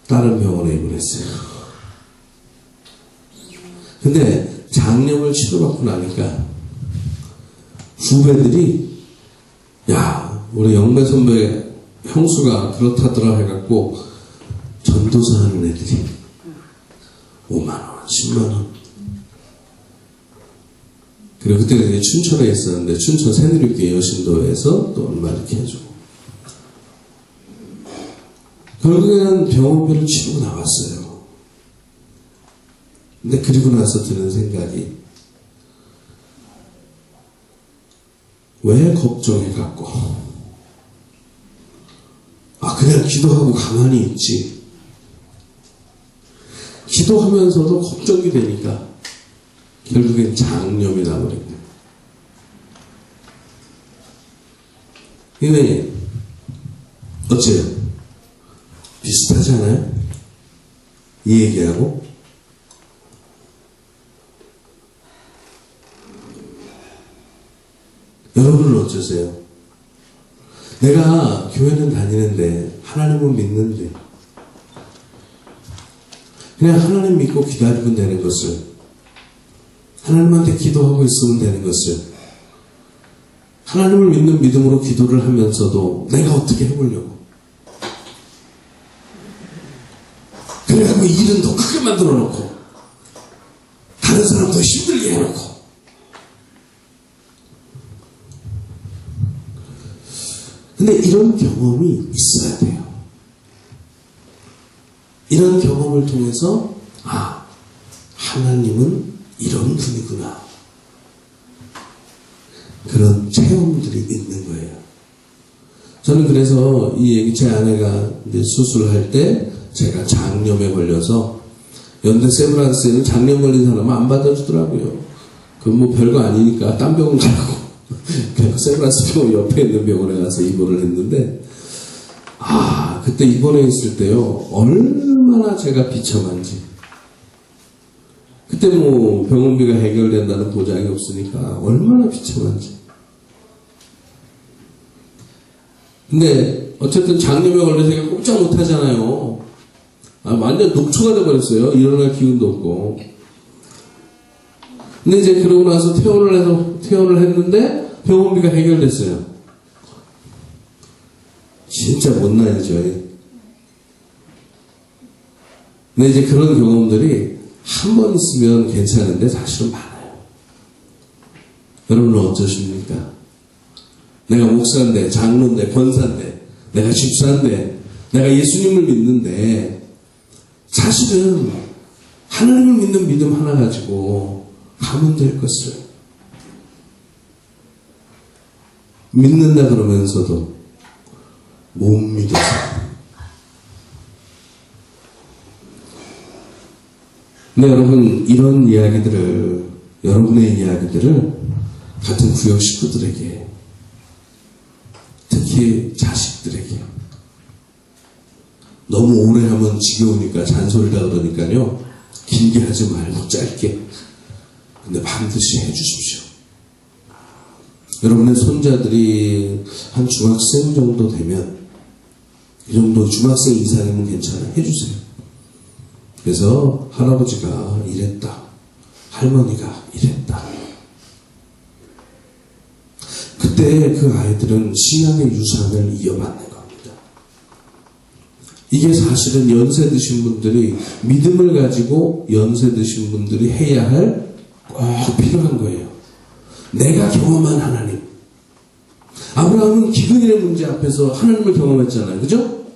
다른 병원에 입원했어요. 근데 장염을 치료받고 나니까 후배들이 야 우리 영배 선배 형수가 그렇다더라 해갖고 전도사 하는 애들이 5만원 10만원 그리고 그때는 이제 춘천에 있었는데 춘천 새누리교회 여신도에서 또 얼마 이렇게 해주고 결국에는 병원비를 치르고 나왔어요. 근데 그리고 나서 드는 생각이 왜 걱정해갖고 그냥 기도하고 가만히 있지. 기도하면서도 걱정이 되니까 결국엔 장염이 나버린 거예요. 이게 어째요? 비슷하지 않아요? 이 얘기하고 여러분은 어쩌세요? 내가 교회는 다니는데 하나님은 믿는데 그냥 하나님 믿고 기다리면 되는 것을 하나님한테 기도하고 있으면 되는 것을 하나님을 믿는 믿음으로 기도를 하면서도 내가 어떻게 해보려고 그래갖고 일은 더 크게 만들어 놓고 다른 사람 더 힘들게 해놓고 근데 이런 경험이 있어야 돼요. 이런 경험을 통해서 하나님은 이런 분이구나. 그런 체험들이 있는 거예요. 저는 그래서 이 얘기 제 아내가 이제 수술할 때 제가 장염에 걸려서 연대 세브란스에는 장염 걸린 사람은 안 받아주더라고요. 그건 뭐 별거 아니니까 딴 병원 가라고. 세브란스 병원 옆에 있는 병원에 가서 입원을 했는데, 그때 입원해 있을 때요, 얼마나 제가 비참한지. 그때 뭐 병원비가 해결된다는 보장이 없으니까 얼마나 비참한지. 근데 어쨌든 장염에 걸려서 제가 꼼짝 못 하잖아요. 완전 녹초가 돼버렸어요. 일어날 기운도 없고. 근데 이제 그러고 나서 퇴원을 했는데 병원비가 해결됐어요. 진짜 못나야죠. 근데 이제 그런 경험들이 한 번 있으면 괜찮은데 사실은 많아요. 여러분은 어떠십니까? 내가 목사인데, 장로인데, 권사인데, 내가 집사인데, 내가 예수님을 믿는데, 사실은 하나님을 믿는 믿음 하나 가지고 가면 될 것을 믿는다 그러면서도 못 믿어서, 근데 여러분, 이런 이야기들을, 여러분의 이야기들을 같은 구역 식구들에게, 특히 자식들에게, 너무 오래 하면 지겨우니까 잔소리다 그러니까요, 길게 하지 말고 짧게. 근데 반드시 해주십시오. 여러분의 손자들이 한 중학생 정도 되면, 이 정도 중학생 이상이면 괜찮아요. 해주세요. 그래서 할아버지가 이랬다. 할머니가 이랬다. 그때 그 아이들은 신앙의 유산을 이어받는 겁니다. 이게 사실은 연세 드신 분들이, 믿음을 가지고 연세 드신 분들이 해야 할 꼭 필요한 거예요. 내가 경험한 하나님. 아브라함은 기근의 문제 앞에서 하나님을 경험했잖아요. 그죠?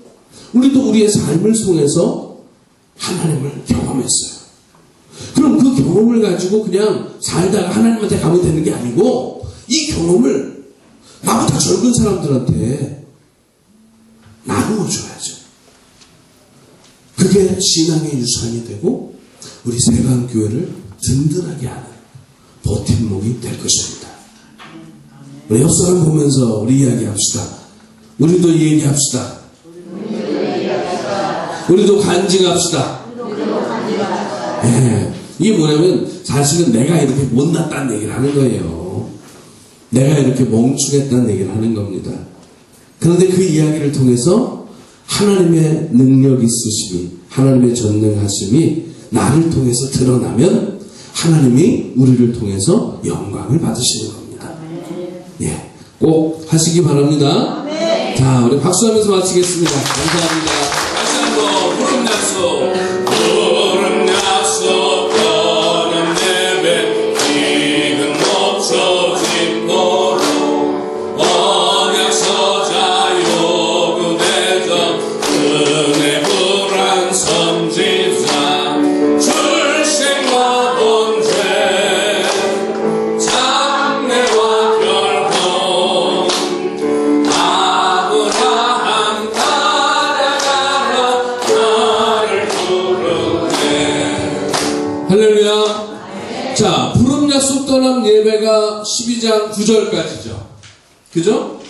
우리도 우리의 삶을 통해서 하나님을 경험했어요. 그럼 그 경험을 가지고 그냥 살다가 하나님한테 가면 되는 게 아니고, 이 경험을 나보다 젊은 사람들한테 나누어줘야죠. 그게 신앙의 유산이 되고 우리 세강교회를 든든하게 하는 버팀목이 될 것입니다. 우리 옆 사람 보면서 우리 이야기합시다. 우리도 얘기합시다. 우리도 간증합시다. 네. 이게 뭐냐면 사실은 내가 이렇게 못났다는 얘기를 하는 거예요. 내가 이렇게 멍충했다는 얘기를 하는 겁니다. 그런데 그 이야기를 통해서 하나님의 능력 있으심이, 하나님의 전능하심이 나를 통해서 드러나면 하나님이 우리를 통해서 영광을 받으시는 겁니다. 예, 꼭 하시기 바랍니다. 자, 우리 박수하면서 마치겠습니다. 감사합니다. 다시 한번 푸른 약속. 푸른 약속 떠난 예배 기근 멈춰진 너로 언약 서자 요구대적 은혜 불안 선지자 출생과 번제 장래와 결혼 아브라함 따라가라 나를 부르네. 할렐루야. 자, 푸른 약속 떠남 예배가 12장 9절까지죠. 그죠?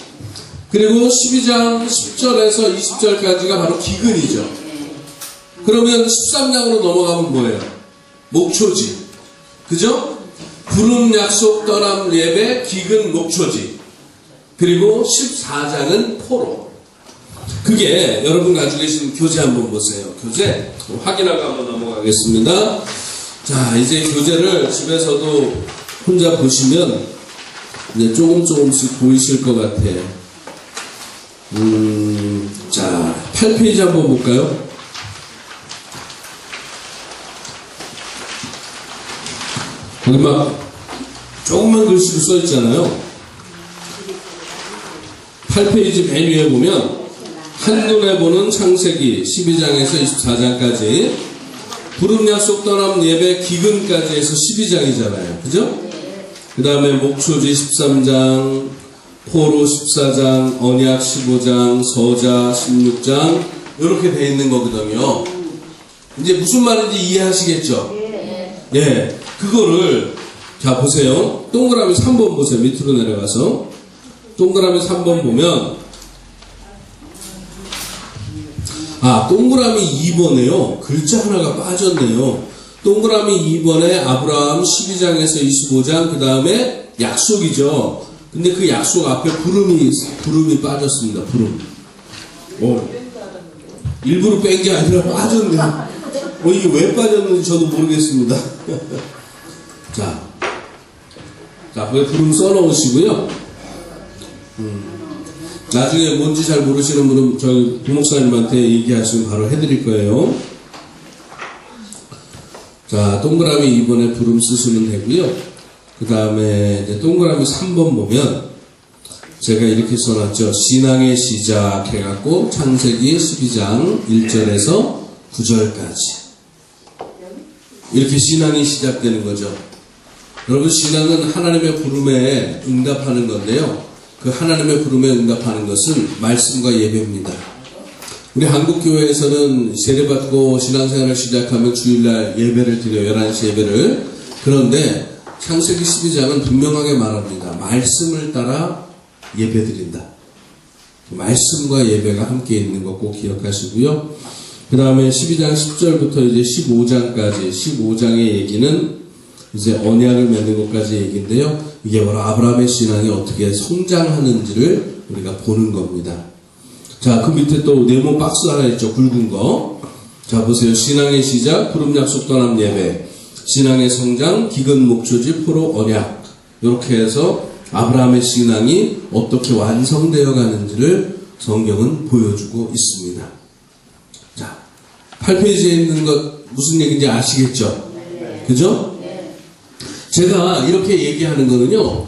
그리고 12장 10절에서 20절까지가 바로 기근이죠. 그러면 13장으로 넘어가면 뭐예요? 목초지. 그죠? 푸른 약속 떠남 예배, 기근, 목초지. 그리고 14장은 포로. 그게 여러분 가지고 계신 교재 한번 보세요. 교재 확인하고 한번 넘어가겠습니다. 자, 이제 교재를 집에서도 혼자 보시면 이제 조금씩 보이실 것 같아요. 자, 8페이지 한번 볼까요? 거기 막 조그만 글씨로 써 있잖아요. 8페이지 맨 위에 보면 한눈에 보는 창세기 12장에서 24장까지 푸른 약속 떠남 예배 기근까지 해서 12장이잖아요. 그죠? 그 다음에 목초지 13장, 포로 14장, 언약 15장, 서자 16장, 이렇게 돼 있는 거거든요. 이제 무슨 말인지 이해하시겠죠? 예. 그거를, 자, 보세요. 동그라미 3번 보세요. 밑으로 내려가서. 동그라미 3번 보면, 동그라미 2번에요. 글자 하나가 빠졌네요. 동그라미 2번에 아브라함 12장에서 25장, 그 다음에 약속이죠. 근데 그 약속 앞에 부름이 빠졌습니다. 부름. 일부러 뺀 게 아니라 빠졌네요. 이게 왜 빠졌는지 저도 모르겠습니다. 자, 거기 부름 써놓으시고요. 나중에 뭔지 잘 모르시는 분은 저희 부목사님한테 얘기하시면 바로 해드릴 거예요. 자, 동그라미 2번에 부름 쓰시면 되고요. 그 다음에 이제 동그라미 3번 보면 제가 이렇게 써놨죠. 신앙의 시작 해갖고 창세기 12장 1절에서 9절까지 이렇게 신앙이 시작되는 거죠. 여러분, 신앙은 하나님의 부름에 응답하는 건데요. 그 하나님의 부름에 응답하는 것은 말씀과 예배입니다. 우리 한국교회에서는 세례받고 신앙생활을 시작하면 주일날 예배를 드려요. 11시 예배를. 그런데 창세기 12장은 분명하게 말합니다. 말씀을 따라 예배드린다. 말씀과 예배가 함께 있는 것 꼭 기억하시고요. 그 다음에 12장 10절부터 이제 15장까지, 15장의 얘기는 이제 언약을 맺는 것까지 얘기인데요. 이게 바로 아브라함의 신앙이 어떻게 성장하는지를 우리가 보는 겁니다. 자, 그 밑에 또 네모 박스 하나 있죠. 굵은 거. 자, 보세요. 신앙의 시작, 부름 약속 떠남 예배, 신앙의 성장, 기근 목초지, 포로 언약. 이렇게 해서 아브라함의 신앙이 어떻게 완성되어 가는지를 성경은 보여주고 있습니다. 자, 8페이지에 있는 것 무슨 얘기인지 아시겠죠? 그죠? 제가 이렇게 얘기하는 거는요,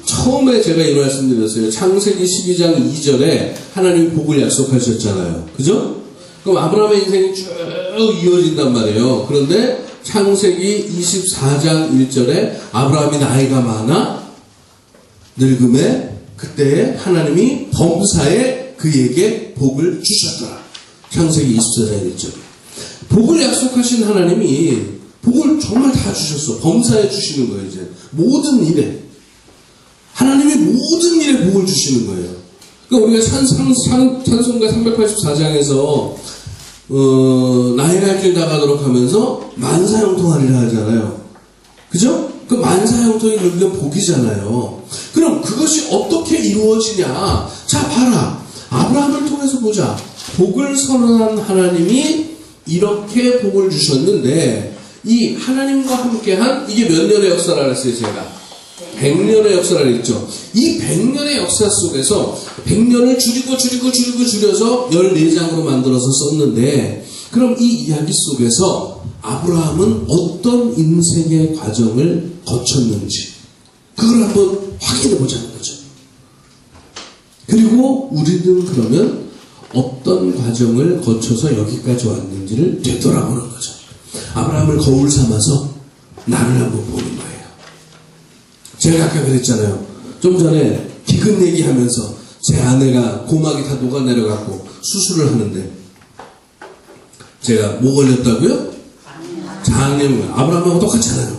처음에 제가 이 말씀 드렸어요. 창세기 12장 2절에 하나님이 복을 약속하셨잖아요. 그죠? 그럼 아브라함의 인생이 쭉 이어진단 말이에요. 그런데 창세기 24장 1절에 아브라함이 나이가 많아 늙음에 그때 하나님이 범사에 그에게 복을 주셨더라. 창세기 24장 1절. 복을 약속하신 하나님이 복을 정말 다 주셨어. 범사에 주시는 거예요, 이제. 모든 일에. 하나님이 모든 일에 복을 주시는 거예요. 그러니까 우리가 찬송가 384장에서, 나의 갈 길 나가도록 하면서 만사형통하리라 하잖아요. 그죠? 그 만사형통이 결국엔 복이잖아요. 그럼 그것이 어떻게 이루어지냐? 자, 봐라. 아브라함을 통해서 보자. 복을 선언한 하나님이 이렇게 복을 주셨는데, 이 하나님과 함께한 이게 몇 년의 역사라 그랬어요, 제가. 100년의 역사를 했죠. 이 100년의 역사 속에서 100년을 줄여서 14장으로 만들어서 썼는데, 그럼 이 이야기 속에서 아브라함은 어떤 인생의 과정을 거쳤는지 그걸 한번 확인해 보자는 거죠. 그리고 우리는 그러면 어떤 과정을 거쳐서 여기까지 왔는지를 되돌아보는 거죠. 아브라함을 거울 삼아서 나를 한번 보는 거예요. 제가 아까 그랬잖아요. 좀 전에 기근 얘기하면서 제 아내가 고막이 다 녹아내려갖고 수술을 하는데 제가 뭐 걸렸다고요? 장염. 아브라함하고 똑같잖아요.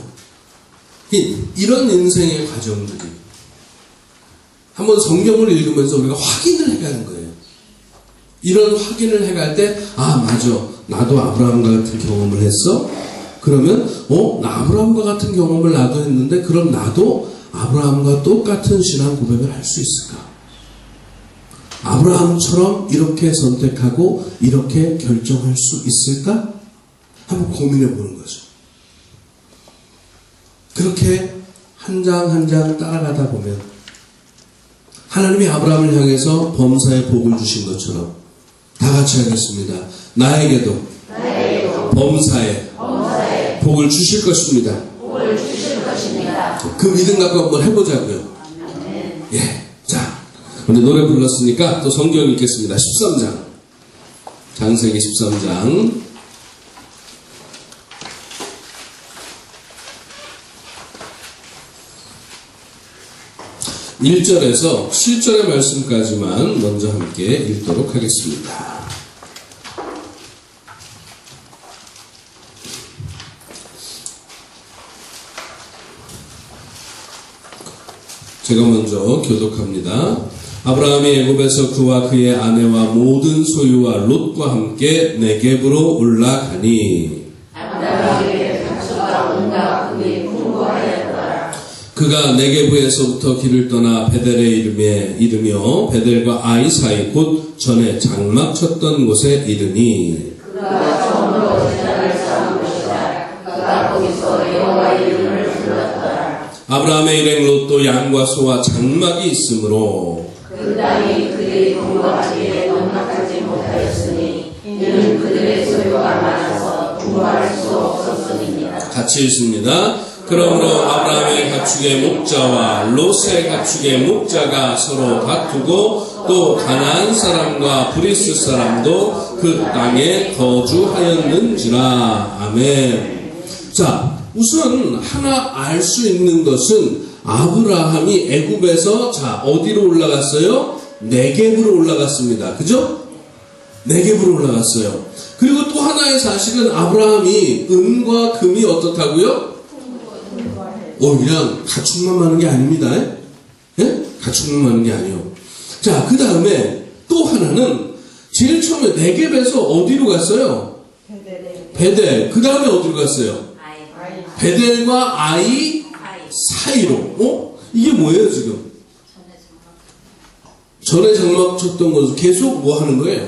이런 인생의 과정들이 한번 성경을 읽으면서 우리가 확인을 해가는 거예요. 이런 확인을 해갈 때, 맞아. 나도 아브라함과 같은 경험을 했어? 그러면, 나 아브라함과 같은 경험을 나도 했는데, 그럼 나도 아브라함과 똑같은 신앙 고백을 할 수 있을까? 아브라함처럼 이렇게 선택하고, 이렇게 결정할 수 있을까? 한번 고민해 보는 거죠. 그렇게 한 장 한 장 따라가다 보면, 하나님이 아브라함을 향해서 범사에 복을 주신 것처럼, 다 같이 하겠습니다. 나에게도 범사에 복을 주실 것입니다. 그 믿음 갖고 한번 해보자고요. 예. 자, 근데 노래 불렀으니까 또 성경 읽겠습니다. 13장. 창세기 13장. 1절에서 7절의 말씀까지만 먼저 함께 읽도록 하겠습니다. 제가 먼저 교독합니다. 아브라함이 애굽에서 그와 그의 아내와 모든 소유와 롯과 함께 네겝으로 올라가니 그가 네겝에서부터 길을 떠나 베델에 이르며 베델과 아이 사이 곧 전에 장막 쳤던 곳에 이르니 그가 처음으로 제단을 쌓은 곳이다. 그가 거기서 여호와의 이름을 불렀더라. 아브라함의 일행 롯도 양과 소와 장막이 있으므로 그 땅이 그들의 공부하기에 넉넉하지 못하였으니 이는 그들의 소유가 많아서 공부할 수 없었음이니라. 같이 읽습니다. 그러므로 아브라함의 가축의 목자와 롯의 가축의 목자가 서로 다투고 또 가나안 사람과 브리스 사람도 그 땅에 거주하였는지라. 아멘. 자, 우선 하나 알 수 있는 것은 아브라함이 애굽에서 자 어디로 올라갔어요? 네겝으로 올라갔습니다. 그죠? 네겝으로 올라갔어요. 그리고 또 하나의 사실은 아브라함이 은과 금이 어떻다고요? 그냥 가축만 많은 게 아닙니다. 예? 가축만 많은 게 아니요. 자, 그 다음에 또 하나는 제일 처음에 네겝에서 어디로 갔어요? 베델. 그 다음에 어디로 갔어요? 베델과 아이 사이로. 이게 뭐예요 지금? 전에 장막 쳤던 것을 계속 뭐 하는 거예요?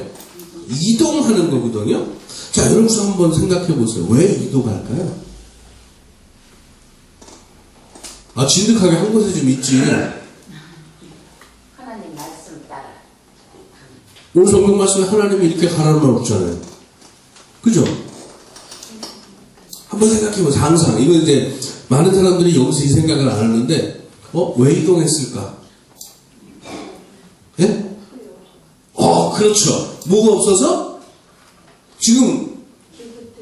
이동하는 거거든요. 자, 여러분 한번 생각해 보세요. 왜 이동할까요? 진득하게 한 곳에 좀 있지. 하나님 말씀 따라. 오늘 성경 말씀에 하나님이 이렇게 가라는 말 없잖아요. 그죠? 한번 생각해 보세요. 항상. 이거 이제 많은 사람들이 여기서 이 생각을 안 하는데, 왜 이동했을까? 예? 그렇죠. 뭐가 없어서? 지금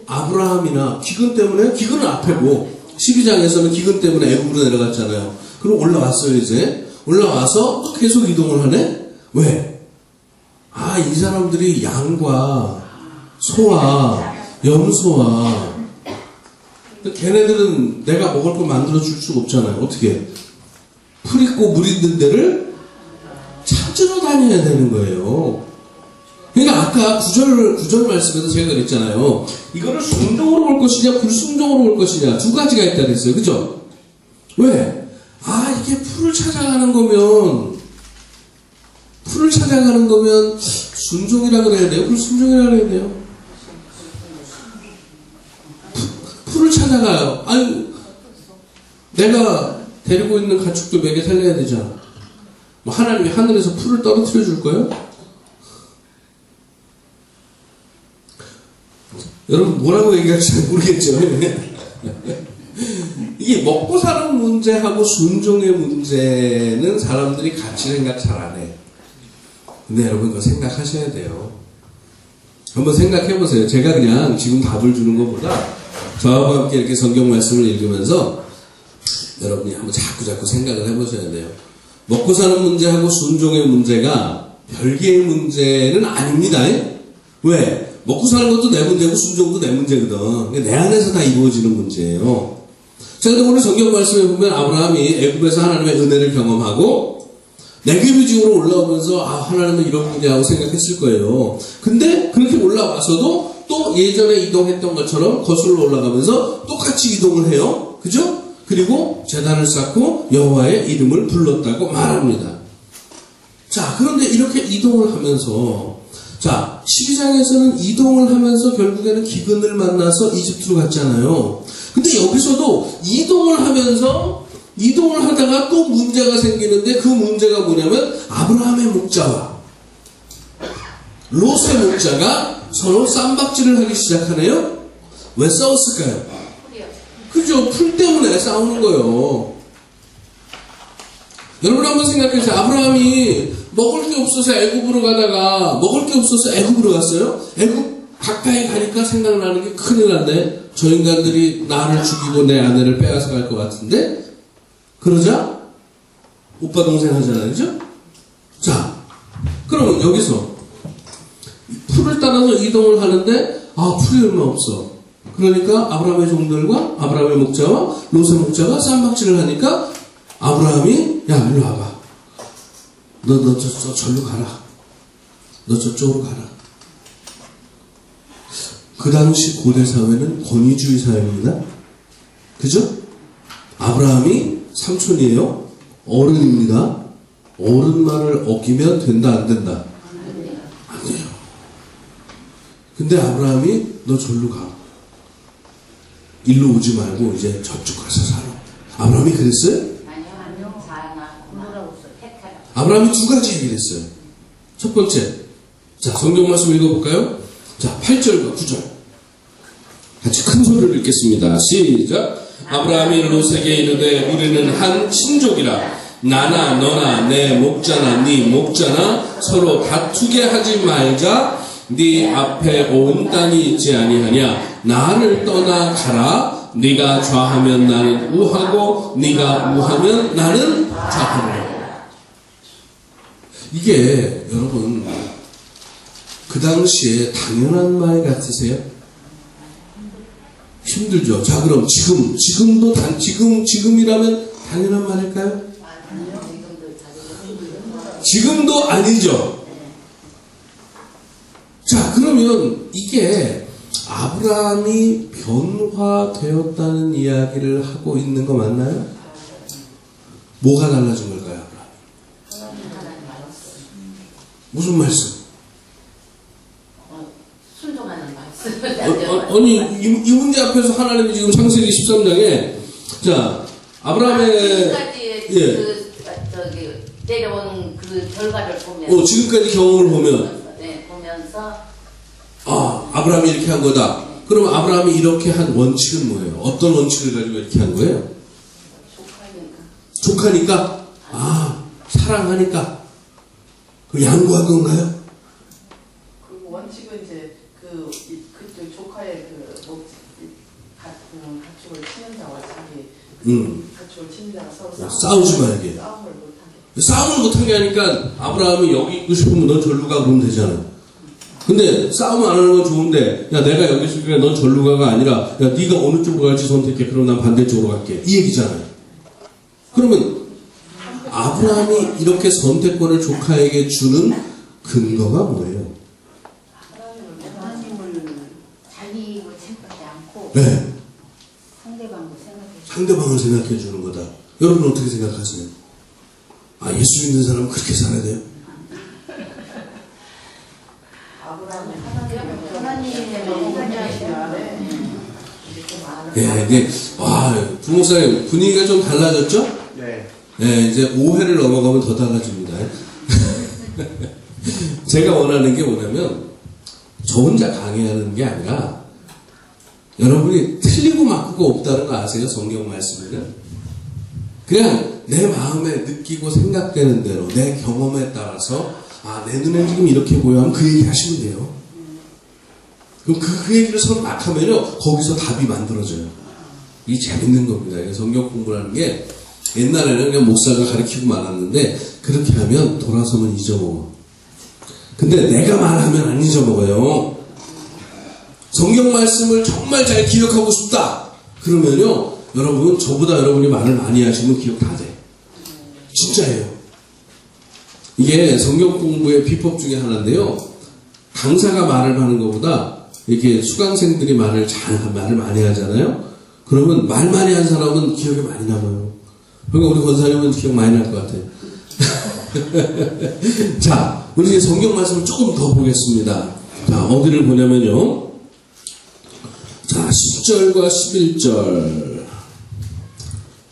아브라함이나 기근 때문에, 기근은 앞에고, 12장에서는 기근 때문에 애굽으로 내려갔잖아요. 그럼 올라왔어요, 이제. 올라와서 또 계속 이동을 하네? 왜? 이 사람들이 양과 소와 염소와 걔네들은 내가 먹을 거 만들어 줄 수가 없잖아요. 어떻게? 풀 있고 물 있는 데를 찾으러 다녀야 되는 거예요. 그러니까 아까 구절 말씀에서 제가 그랬잖아요. 이거를 순종으로 볼 것이냐, 불순종으로 볼 것이냐, 두 가지가 있다 그랬어요. 그죠? 왜? 이게 풀을 찾아가는 거면, 순종이라 그래야 돼요? 불순종이라 그래야 돼요? 풀을 찾아가요. 내가 데리고 있는 가축도 먹여 살려야 되잖아. 하나님이 하늘에서 풀을 떨어뜨려 줄 거예요? 여러분 뭐라고 얘기할지 잘 모르겠죠. 이게 먹고 사는 문제하고 순종의 문제는 사람들이 같이 생각 잘 안 해. 근데 여러분 그거 생각하셔야 돼요. 한번 생각해 보세요. 제가 그냥 지금 답을 주는 것보다 저하고 함께 이렇게 성경 말씀을 읽으면서 여러분이 한번 자꾸 생각을 해보셔야 돼요. 먹고 사는 문제하고 순종의 문제가 별개의 문제는 아닙니다. 왜? 먹고 사는 것도 내 문제고 순종도 내 문제거든. 내 안에서 다 이루어지는 문제예요. 자, 근데 오늘 성경 말씀에 보면 아브라함이 애굽에서 하나님의 은혜를 경험하고 네겝 지구로 올라오면서 하나님은 이런 분이라고 생각했을 거예요. 근데 그렇게 올라와서도 또 예전에 이동했던 것처럼 거슬러 올라가면서 똑같이 이동을 해요. 그죠? 그리고 제단을 쌓고 여호와의 이름을 불렀다고 말합니다. 자, 그런데 이렇게 이동을 하면서 자, 12장에서는 이동을 하면서 결국에는 기근을 만나서 이집트로 갔잖아요. 근데 여기서도 이동을 하다가 또 문제가 생기는데 그 문제가 뭐냐면 아브라함의 목자와 롯의 목자가 서로 쌈박질을 하기 시작하네요. 왜 싸웠을까요? 그죠? 풀 때문에 싸우는 거예요. 여러분 한번 생각해보세요. 아브라함이 먹을 게 없어서 애굽으로 가다가 먹을 게 없어서 애굽으로 갔어요? 애굽 가까이 가니까 생각나는 게 큰일 났네. 저 인간들이 나를 죽이고 내 아내를 빼앗아 갈 것 같은데? 그러자 오빠 동생 하잖아요. 그죠? 자, 그러면 여기서 풀을 따라서 이동을 하는데 풀이 얼마 없어. 그러니까 아브라함의 종들과 아브라함의 목자와 롯의 목자가 쌈박질을 하니까 아브라함이 야 일로 와봐. 너 절로 가라. 너 저쪽으로 가라. 그 당시 고대 사회는 권위주의 사회입니다. 그죠? 아브라함이 삼촌이에요. 어른입니다. 어른 말을 어기면 된다 안 된다? 안 돼요. 근데 아브라함이 너 절로 가. 일로 오지 말고 이제 저쪽 가서 살아. 아브라함이 그랬어요? 아니요. 자나 뭐라고 써? 택하라. 아브라함이 두 가지 얘기를 했어요. 첫 번째, 자 성경 말씀 읽어볼까요? 자 8절과 9절 같이 큰 소리를 읽겠습니다. 시작. 아브라함이 롯에게 이르되 우리는 한 친족이라 나나 너나 내 목자나 네 목자나 서로 다투게 하지 말자. 네 앞에 온 땅이 있지 아니하냐. 나를 떠나 가라. 네가 좌하면 나는 우하고 네가 우하면 나는 좌하노라. 이게 여러분 그 당시에 당연한 말 같으세요? 힘들죠. 자 그럼 지금이라면 당연한 말일까요? 지금도 아니죠. 자 그러면 이게 아브라함이 변화되었다는 이야기를 하고 있는 거 맞나요? 뭐가 달라진 걸까요? 무슨 말씀? 순종하는 말씀. 아니 이 문제 앞에서 하나님이 지금 창세기 13장에 자 아브라함의 지금까지 내려온 그 결과를 보면 지금까지 경험을 보면 보면서 아브라함이 이렇게 한 거다. 그러면 아브라함이 이렇게 한 원칙은 뭐예요? 어떤 원칙을 가지고 이렇게 한 거예요? 조카니까? 사랑하니까? 그 양보한 건가요? 그 원칙은 이제 그 조카의 가축을 치는 자와 자기 가축을 치는 자가 서로 싸우지 말게. 싸움을 못하게 하니까 아브라함이 여기 있고 싶으면 넌 절로 가 그러면 되잖아. 근데 싸움 안 하는 건 좋은데 야 내가 여기 있으니까 넌 절로 가가 아니라 야 네가 어느 쪽으로 갈지 선택해. 그럼 난 반대쪽으로 갈게. 이 얘기잖아요. 그러면 아브라함이 이렇게 선택권을 조카에게 주는 근거가 뭐예요? 하나님을 자기 생각하지 않고 네. 상대방을 생각해 주는 거다. 여러분 어떻게 생각하세요? 예수 믿는 사람은 그렇게 살아야 돼요? 이게 부목사님 분위기가 좀 달라졌죠? 네. 이제 5회를 넘어가면 더 달라집니다. 제가 원하는 게 뭐냐면 저 혼자 강의하는 게 아니라 여러분이 틀리고 맞고가 없다는 거 아세요? 성경 말씀에는 그냥 내 마음에 느끼고 생각되는 대로 내 경험에 따라서 내 눈에 지금 이렇게 보여 하면 그 얘기 하시면 돼요. 그럼 그 얘기를 서로 막 하면요 거기서 답이 만들어져요. 이게 재밌는 겁니다. 성경 공부라는 게 옛날에는 그냥 목사가 가르치고 말았는데 그렇게 하면 돌아서면 잊어먹어. 근데 내가 말하면 안 잊어먹어요. 성경 말씀을 정말 잘 기억하고 싶다. 그러면요 여러분 저보다 여러분이 말을 많이 하시면 기억 다 돼. 진짜예요. 이게 성경 공부의 비법 중에 하나인데요. 강사가 말을 하는 것보다 이렇게 수강생들이 말을 많이 하잖아요. 그러면 말 많이 한 사람은 기억이 많이 남아요. 그러니까 우리 권사님은 기억 많이 날 것 같아요. 자, 우리 이제 성경 말씀을 조금 더 보겠습니다. 자, 어디를 보냐면요. 자, 10절과 11절,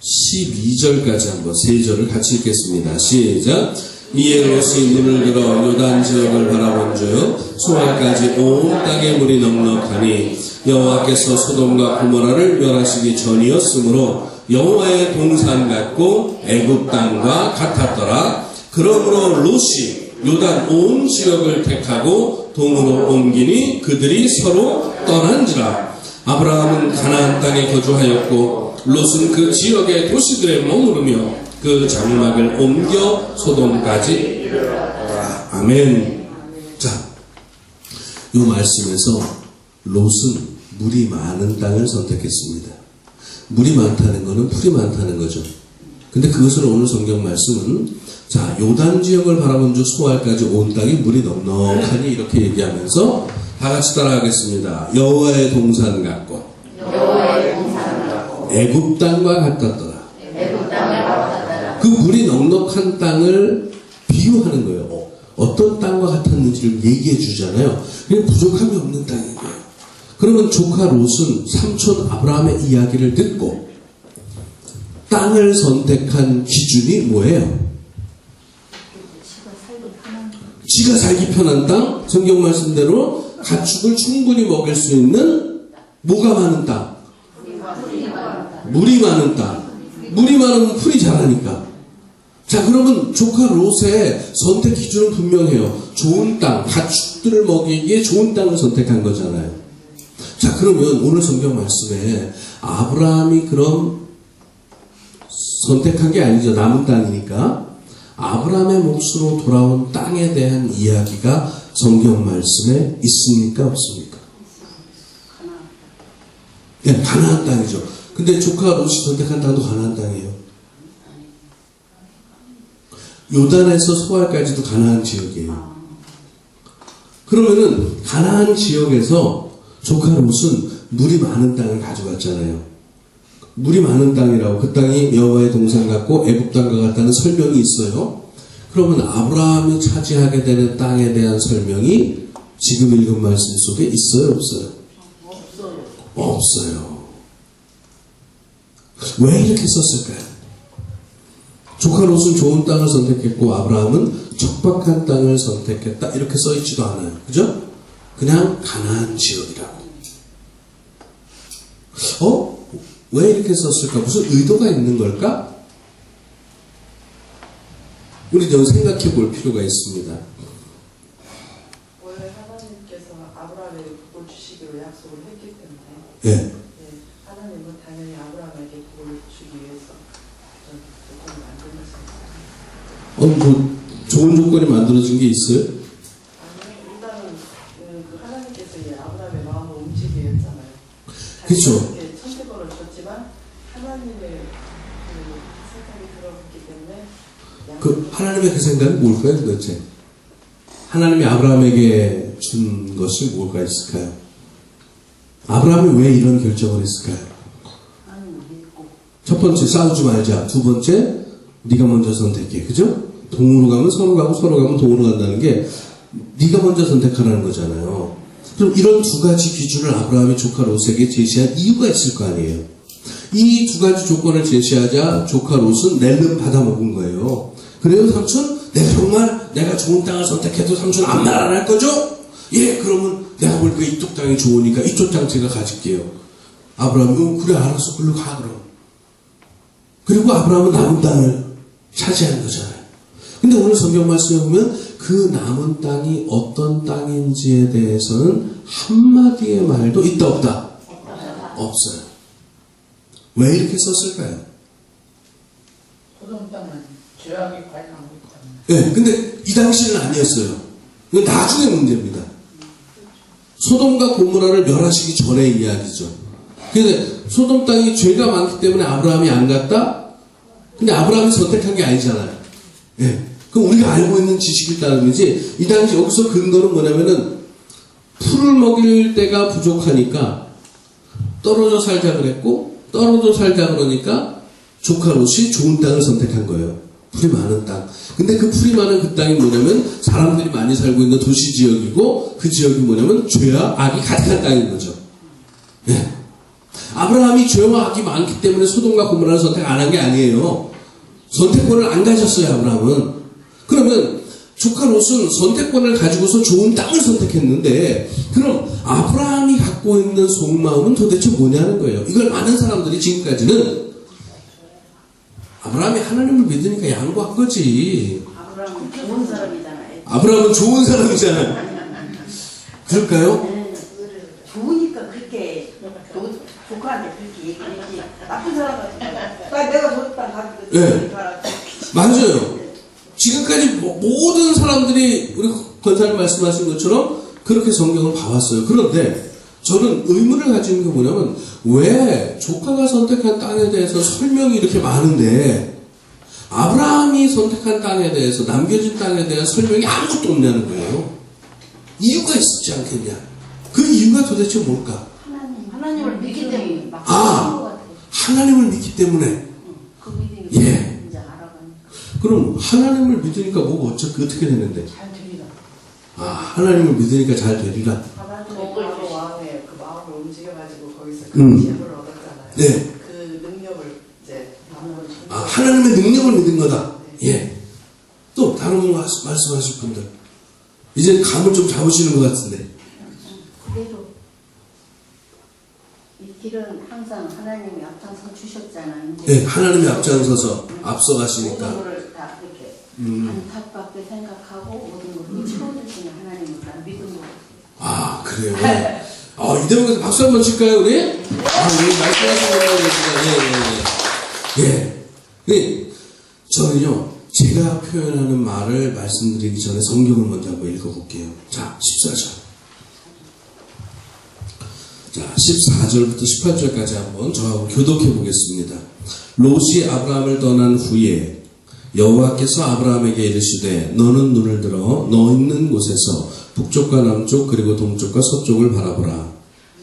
12절까지 한번 세 절을 같이 읽겠습니다. 시작. 이에 롯이 눈을 들어 요단 지역을 바라본즉 소알까지 온 땅에 물이 넉넉하니 여호와께서 소돔과 고모라를 멸하시기 전이었으므로 여호와의 동산 같고 애굽 땅과 같았더라. 그러므로 롯이 요단 온 지역을 택하고 동으로 옮기니 그들이 서로 떠난지라. 아브라함은 가나안 땅에 거주하였고 롯은 그 지역의 도시들에 머무르며 그 장막을 옮겨 소돔까지 아멘. 자, 이 말씀에서 롯은 물이 많은 땅을 선택했습니다. 물이 많다는 것은 풀이 많다는 거죠. 근데 그것을 오늘 성경 말씀은 자, 요단 지역을 바라본 즉 소알까지 온 땅이 물이 넉넉하니 이렇게 얘기하면서 다 같이 따라하겠습니다. 여호와의 동산 같고 애굽 땅과 같았더라. 그 물이 넉넉한 땅을 비유하는 거예요. 어떤 땅과 같았는지를 얘기해 주잖아요. 그냥 부족함이 없는 땅인 거예요. 그러면 조카 롯은 삼촌 아브라함의 이야기를 듣고 땅을 선택한 기준이 뭐예요? 지가 살기 편한 땅, 성경 말씀대로 가축을 충분히 먹일 수 있는 뭐가 많은 땅? 물이 많은 땅. 물이 많으면 풀이 자라니까. 자, 그러면 조카 롯의 선택 기준은 분명해요. 좋은 땅, 가축들을 먹이기에 좋은 땅을 선택한 거잖아요. 자, 그러면 오늘 성경 말씀에 아브라함이 그럼 선택한 게 아니죠. 남은 땅이니까. 아브라함의 몫으로 돌아온 땅에 대한 이야기가 성경 말씀에 있습니까? 없습니까? 예, 가나안 땅이죠. 근데 조카 롯이 선택한 땅도 가나안 땅이에요. 요단에서 소알까지도 가나안 지역이에요. 그러면은 가나안 지역에서 조카 롯은 물이 많은 땅을 가져갔잖아요. 물이 많은 땅이라고, 그 땅이 여호와의 동산 같고 애굽 땅과 같다는 설명이 있어요. 그러면 아브라함이 차지하게 되는 땅에 대한 설명이 지금 읽은 말씀 속에 있어요, 없어요? 없어요. 왜 이렇게 썼을까요? 조카 롯은 좋은 땅을 선택했고 아브라함은 척박한 땅을 선택했다, 이렇게 써있지도 않아요. 그죠? 그냥 가나안 지역이라고. 왜 이렇게 썼을까? 무슨 의도가 있는 걸까? 우리 좀 생각해 볼 필요가 있습니다. 원래 하나님께서 아브라함에게 복을 주시기로 약속을 했기 때문에 예. 하나님은 당연히 아브라함에게 복을 주기 위해서 조건을 만들었습니다. 뭐 좋은 조건이 만들어진 게 있어요? 아니, 일단은 그 하나님께서 이제 아브라함의 마음을 움직이게 했잖아요. 그쵸. 선택권을 줬지만 하나님의 그 생각이 들어갔기 때문에 그 하나님의 그 생각이 뭘까요, 도대체? 하나님이 아브라함에게 준 것이 뭘까 있을까요? 아브라함이 왜 이런 결정을 했을까요? 첫 번째, 싸우지 말자. 두 번째, 네가 먼저 선택해. 그죠? 동으로 가면 서로 가고 서로 가면 동으로 간다는 게 네가 먼저 선택하라는 거잖아요. 그럼 이런 두 가지 기준을 아브라함이 조카 롯에게 제시한 이유가 있을 거 아니에요. 이 두 가지 조건을 제시하자 조카 롯은 낼름 받아먹은 거예요. 그래요, 삼촌? 내가 좋은 땅을 선택해도 삼촌 아무 말 안 할 거죠? 예, 그러면 내가 보니까 이쪽 땅이 좋으니까 이쪽 땅 제가 가질게요. 아브라함이 그래, 알았어, 글로 가 그럼. 그리고 아브라함은 남은 땅을 차지한 거잖아요. 근데 오늘 성경 말씀에 보면 그 남은 땅이 어떤 땅인지에 대해서는 한마디의 말도 있다 없다? 없어요. 왜 이렇게 썼을까요? 소돔 땅은 죄악이 관영하고 있다. 네, 근데 이 당시는 아니었어요. 이건 나중에 문제입니다. 소돔과 고모라를 멸하시기 전의 이야기죠. 근데 소돔 땅이 죄가 많기 때문에 아브라함이 안 갔다? 근데 아브라함이 선택한 게 아니잖아요. 예. 그럼 우리가 알고 있는 지식이 따름이지, 이 당시 여기서 근거는 뭐냐면은 풀을 먹일 때가 부족하니까 떨어져 살자 그랬고, 떨어져 살자 그러니까 조카 롯이 좋은 땅을 선택한 거예요. 풀이 많은 땅. 근데 그 풀이 많은 그 땅이 뭐냐면 사람들이 많이 살고 있는 도시 지역이고, 그 지역이 뭐냐면 죄와 악이 가득한 땅인 거죠. 예. 아브라함이 죄와 악이 많기 때문에 소돔과 고모라를 선택 안 한 게 아니에요. 선택권을 안 가졌어요, 아브라함은. 그러면 조카 롯은 선택권을 가지고서 좋은 땅을 선택했는데, 그럼 아브라함이 갖고 있는 속마음은 도대체 뭐냐는 거예요. 이걸 많은 사람들이 지금까지는 아브라함이 하나님을 믿으니까 양보한 거지. 아브라함은 좋은 사람이잖아요. 아브라함은 좋은 사람이잖아요. 그럴까요? 좋으니까 그렇게 조카한테 그렇게 얘기했지. 나쁜 사람 같은 거. 내가 저쪽 땅 가지고 네. 가라. 맞아요. 지금까지 모든 사람들이 우리 권사님 말씀하신 것처럼 그렇게 성경을 봐왔어요. 그런데 저는 의문을 가지는 게 뭐냐면 왜 조카가 선택한 땅에 대해서 설명이 이렇게 많은데 아브라함이 선택한 땅에 대해서 남겨진 땅에 대한 설명이 아무것도 없냐는 거예요. 이유가 있지 않겠냐. 그 이유가 도대체 뭘까? 하나님을 믿기 때문에 막 아, 그런 것 같아요. 하나님을 믿기 때문에. 그 믿음이 예. 이제 알아가니까. 그럼 하나님을 믿으니까 뭐가 어떻게 되는데? 잘 되리라. 아, 하나님을 믿으니까 잘 되리라. 하나님의 바로 마음에 그 마음을 움직여가지고 거기서 그 음. 힘을 얻었잖아요. 네. 그 능력을 이제 아, 하나님의 능력을 믿은 거다. 예. 또 다른 분 말씀하실 분들. 이제 감을 좀 잡으시는 것 같은데. 그대로 이 길은 항상 하나님이 앞장서 주셨잖아요. 이제 네, 하나님이 앞장서서 앞서가시니까. 모든 것을 다 이렇게 안타깝게 생각하고 모든 것을 채워주시는 하나님을 다 믿음으로. 아, 그래요. 이 대목에서 박수 한번 칠까요, 우리? 여기 말씀하신 거라고 계시다. 예. 네. 저는요, 제가 표현하는 말을 말씀드리기 전에 성경을 먼저 한번 읽어볼게요. 자, 14절. 자, 14절부터 18절까지 한번 저하고 교독해 보겠습니다. 롯이 아브라함을 떠난 후에 여호와께서 아브라함에게 이르시되 너는 눈을 들어 너 있는 곳에서 북쪽과 남쪽 그리고 동쪽과 서쪽을 바라보라.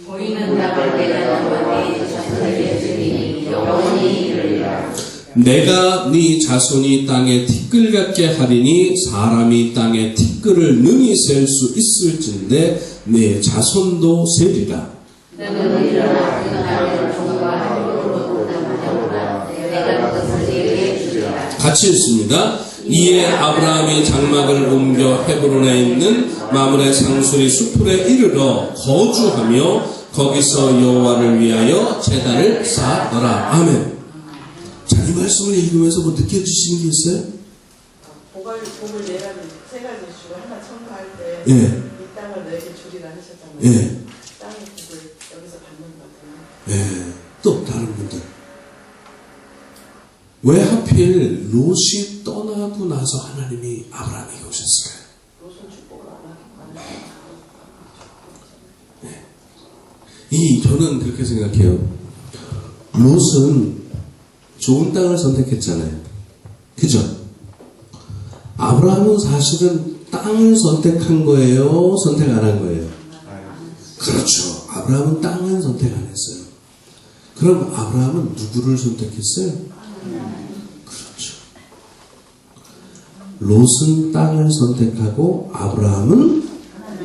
보이는 땅을 내가 너에게 자손에게 주리니 영원히 이르리라. 내가 네 자손이 땅에 티끌 같게 하리니 사람이 땅에 티끌을 능히 셀 수 있을진데 네 자손도 세리라. 너는 일어나 그 나라를 종과 함으로 나가라. 내가 그것을 네게 주리라. 같이 읽습니다. 이에 아브라함이 장막을 옮겨 헤브론에 있는 마므레 상수리 수풀에 이르러 거주하며 거기서 여호와를 위하여 제단을 쌓더라. 아멘. 자, 이 말씀을 읽으면서 뭐 느껴지시는 게 있어요? 복을 내라는 세 가지 주고 하나 첨가할 때 예. 이 땅을 너에게 주리라 하셨잖아요. 예. 땅의 복을 여기서 받는 것 같아요. 예. 또 다른 분들. 왜 하필 롯이 떠나고 나서 하나님이 아브라함에게 오셨을까요? 롯은 축복을 안 하고 저는 그렇게 생각해요. 롯은 좋은 땅을 선택했잖아요. 그죠? 아브라함은 사실은 땅을 선택한 거예요? 선택 안 한 거예요? 그렇죠. 아브라함은 땅은 선택 안 했어요. 그럼 아브라함은 누구를 선택했어요? 그렇죠. 롯은 땅을 선택하고 아브라함은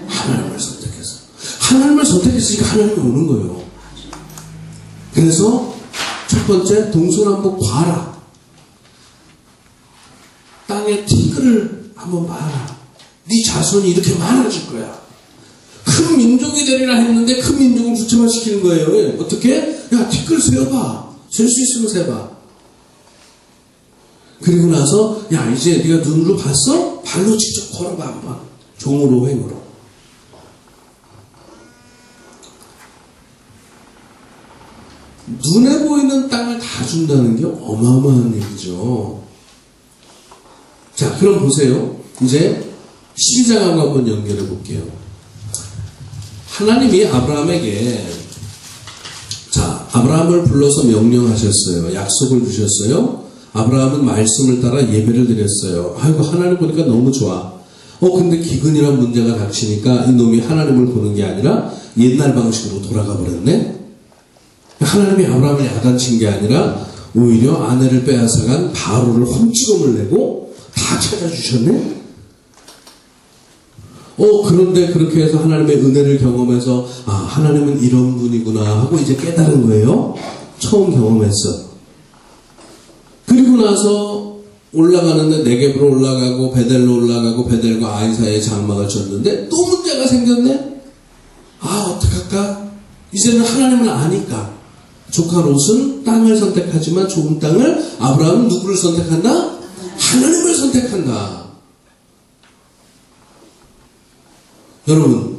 하나님을 선택했어요. 하나님을 선택했으니까 하나님이 오는 거예요. 그래서 첫 번째 동서남북 봐라. 땅에 티끌을 한번 봐라. 네 자손이 이렇게 많아질 거야. 큰 민족이 되리라 했는데 큰 민족을 주체화시키는 거예요. 어떻게? 야, 티끌 세어봐. 셀 수 있으면 세봐. 그리고 나서 야, 이제 네가 눈으로 봤어? 발로 직접 걸어봐 한번. 종으로 횡으로. 눈에 보이는 땅을 다 준다는 게 어마어마한 얘기죠. 자, 그럼 보세요. 이제 12장하고 한번 연결해 볼게요. 하나님이 아브라함에게 아브라함을 불러서 명령하셨어요. 약속을 주셨어요. 아브라함은 말씀을 따라 예배를 드렸어요. 아이고, 하나님 보니까 너무 좋아. 근데 기근이란 문제가 닥치니까 이놈이 하나님을 보는 게 아니라 옛날 방식으로 돌아가 버렸네. 하나님이 아브라함을 야단친 게 아니라 오히려 아내를 빼앗아간 바로를 홈찍음을 내고 다 찾아주셨네. 그런데 그렇게 해서 하나님의 은혜를 경험해서 하나님은 이런 분이구나 하고 이제 깨달은 거예요. 처음 경험했어. 그리고 나서 올라가는데 네겝으로 올라가고 베델로 올라가고 베델과 아이 사이에 장막을 쳤는데 또 문제가 생겼네. 어떡할까? 이제는 하나님을 아니까. 조카 롯은 땅을 선택하지만 좋은 땅을, 아브라함은 누구를 선택한다? 하나님을 선택한다. 여러분,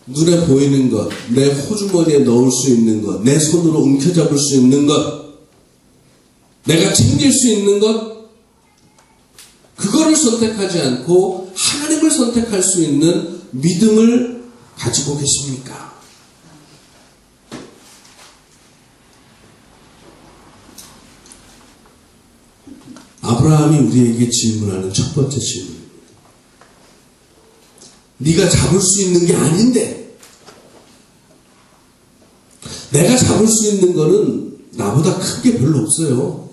눈에 보이는 것, 내 호주머니에 넣을 수 있는 것, 내 손으로 움켜잡을 수 있는 것, 내가 챙길 수 있는 것, 이거를 선택하지 않고 하나님을 선택할 수 있는 믿음을 가지고 계십니까? 아브라함이 우리에게 질문하는 첫 번째 질문입니다. 네가 잡을 수 있는 게 아닌데, 내가 잡을 수 있는 거는 나보다 큰 게 별로 없어요.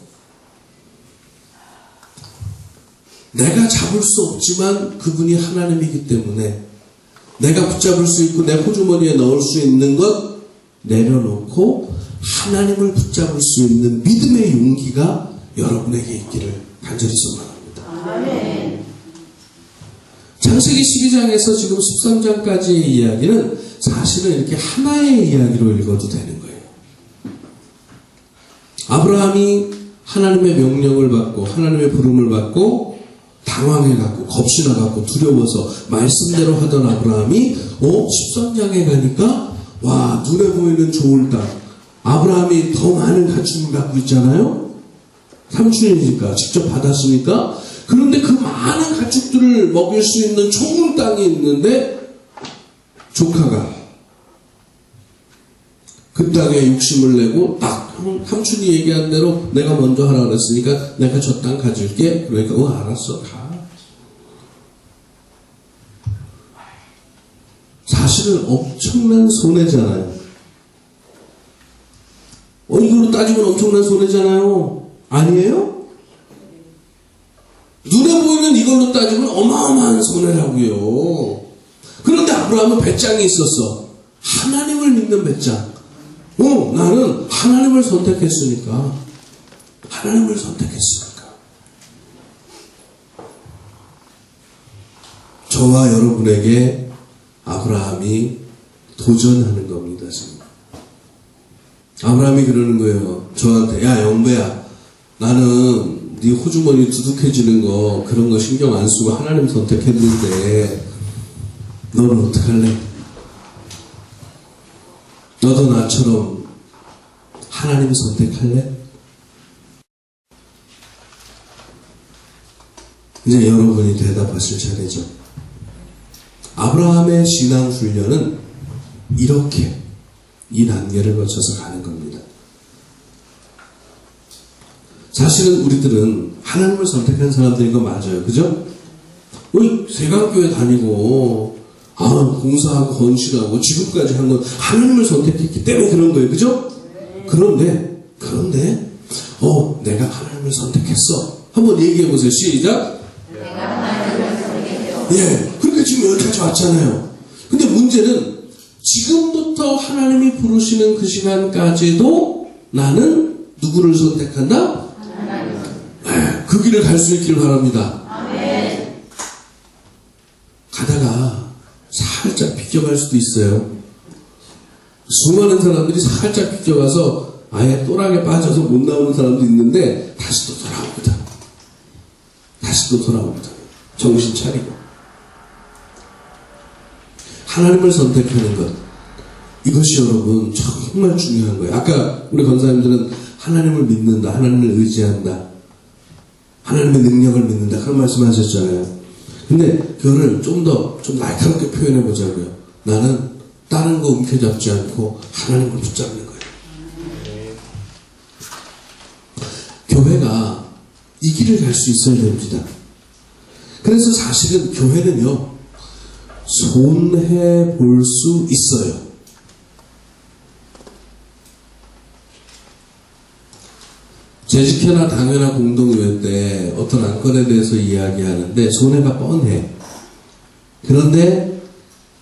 내가 잡을 수 없지만 그분이 하나님이기 때문에 내가 붙잡을 수 있고 내 호주머니에 넣을 수 있는 것 내려놓고 하나님을 붙잡을 수 있는 믿음의 용기가 여러분에게 있기를 간절히 소망합니다. 아멘. 창세기 12장에서 지금 13장까지의 이야기는 사실은 이렇게 하나의 이야기로 읽어도 되는 거예요. 아브라함이 하나님의 명령을 받고 하나님의 부름을 받고 당황해갖고 겁시나갖고 두려워서 말씀대로 하던 아브라함이 13장에 가니까 와, 눈에 보이는 좋은 땅, 아브라함이 더 많은 가축을 갖고 있잖아요. 삼촌이니까 직접 받았으니까. 그런데 그 많은 가축들을 먹일 수 있는 좋은 땅이 있는데 조카가 그 땅에 욕심을 내고 딱 삼촌이 얘기한 대로 내가 먼저 하라 그랬으니까 내가 저 땅 가질게. 그러니까 알았어, 가. 사실은 엄청난 손해잖아요. 이걸로 따지면 엄청난 손해잖아요. 아니에요? 눈에 보이는 이걸로 따지면 어마어마한 손해라고요. 그런데 아브라함은 배짱이 있었어. 하나님을 믿는 배짱. 나는 하나님을 선택했으니까. 하나님을 선택했으니까. 저와 여러분에게 아브라함이 도전하는 겁니다, 지금. 아브라함이 그러는 거예요. 저한테, 야, 영배야, 나는 네 호주머니 두둑해지는 거, 그런 거 신경 안 쓰고 하나님 선택했는데, 너는 어떡할래? 너도 나처럼 하나님 선택할래? 이제 여러분이 대답하실 차례죠. 아브라함의 신앙 훈련은 이렇게 이 단계를 거쳐서 가는 겁니다. 사실은 우리들은 하나님을 선택한 사람들인 거 맞아요. 그죠? 우리 세강교회 다니고 공사하고 건실하고 지금까지 한 건 하나님을 선택했기 때문에 그런 거예요. 그죠? 그런데 내가 하나님을 선택했어. 한번 얘기해 보세요. 시작. 내가 하나님을 선택했죠. 예, 그렇게 지금 여기까지 왔잖아요. 근데 문제는 지금부터 하나님이 부르시는 그 시간까지도 나는 누구를 선택한다? 하나님. 예, 그 길을 갈 수 있기를 바랍니다. 아멘. 가다가 살짝 비껴갈 수도 있어요. 수많은 사람들이 살짝 비껴가서 아예 또락에 빠져서 못 나오는 사람도 있는데 다시 또 돌아옵니다. 다시 또 돌아옵니다. 정신 차리고. 하나님을 선택하는 것. 이것이 여러분 정말 중요한 거예요. 아까 우리 권사님들은 하나님을 믿는다. 하나님을 의지한다. 하나님의 능력을 믿는다. 그런 말씀 하셨잖아요. 근데 그거를 좀 날카롭게 표현해 보자고요. 나는 다른 거 움켜잡지 않고 하나님을 붙잡는 거예요. 교회가 이 길을 갈 수 있어야 됩니다. 그래서 사실은 교회는요, 손해 볼 수 있어요. 재직회나 당회나 공동의회 때 어떤 안건에 대해서 이야기하는데 손해가 뻔해. 그런데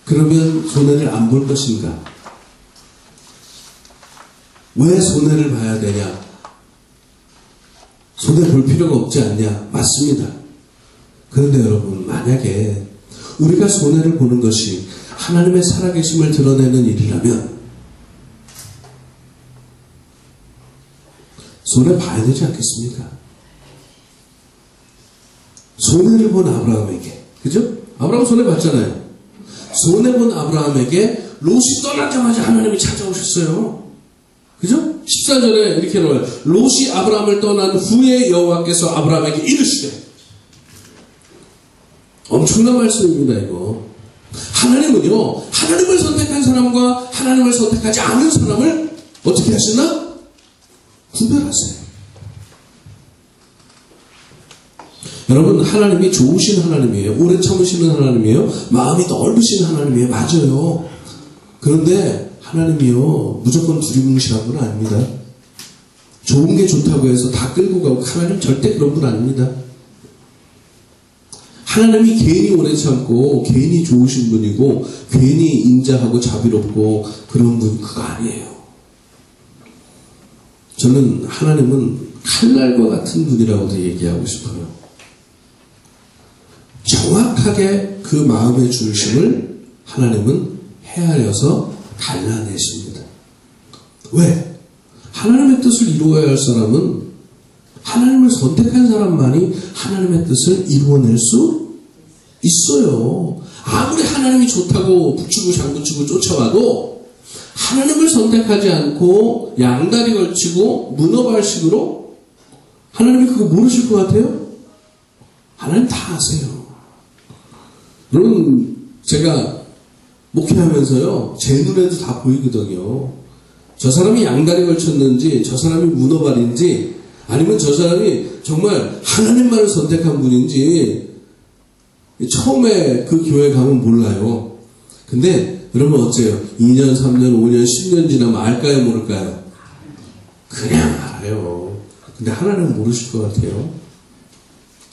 그러면 손해를 안 볼 것인가? 왜 손해를 봐야 되냐? 손해 볼 필요가 없지 않냐? 맞습니다. 그런데 여러분, 만약에 우리가 손해를 보는 것이 하나님의 살아계심을 드러내는 일이라면 손해 봐야 되지 않겠습니까? 손해를 본 아브라함에게, 그죠? 아브라함 손해 봤잖아요. 손해 본 아브라함에게 롯이 떠나자마자 하나님이 찾아오셨어요. 그죠? 14절에 이렇게 나와요. 롯이 아브라함을 떠난 후에 여호와께서 아브라함에게 이르시되, 엄청난 말씀입니다, 이거. 하나님은요, 하나님을 선택한 사람과 하나님을 선택하지 않은 사람을 어떻게 하시나? 구별하세요. 여러분, 하나님이 좋으신 하나님이에요. 오래 참으시는 하나님이에요. 마음이 넓으신 하나님이에요. 맞아요. 그런데 하나님이요, 무조건 두리뭉실한 분 아닙니다. 좋은 게 좋다고 해서 다 끌고 가고, 하나님 절대 그런 분 아닙니다. 하나님이 괜히 오래 참고 괜히 좋으신 분이고 괜히 인자하고 자비롭고 그런 분 그거 아니에요. 저는 하나님은 칼날과 같은 분이라고도 얘기하고 싶어요. 정확하게 그 마음의 중심을 하나님은 헤아려서 갈라내십니다. 왜? 하나님의 뜻을 이루어야 할 사람은 하나님을 선택한 사람만이 하나님의 뜻을 이루어낼 수 있어요. 아무리 하나님이 좋다고 북치고 장구치고 쫓아와도 하나님을 선택하지 않고 양다리 걸치고 문어발식으로 하나님이 그거 모르실 것 같아요? 하나님 다 아세요. 여러분, 제가 목회하면서요, 제 눈에도 다 보이거든요. 저 사람이 양다리 걸쳤는지, 저 사람이 문어발인지, 아니면 저 사람이 정말 하나님만을 선택한 분인지 처음에 그 교회 가면 몰라요. 근데 여러분 어째요? 2년, 3년, 5년, 10년 지나면 알까요? 모를까요? 그냥 알아요. 근데 하나님은 모르실 것 같아요.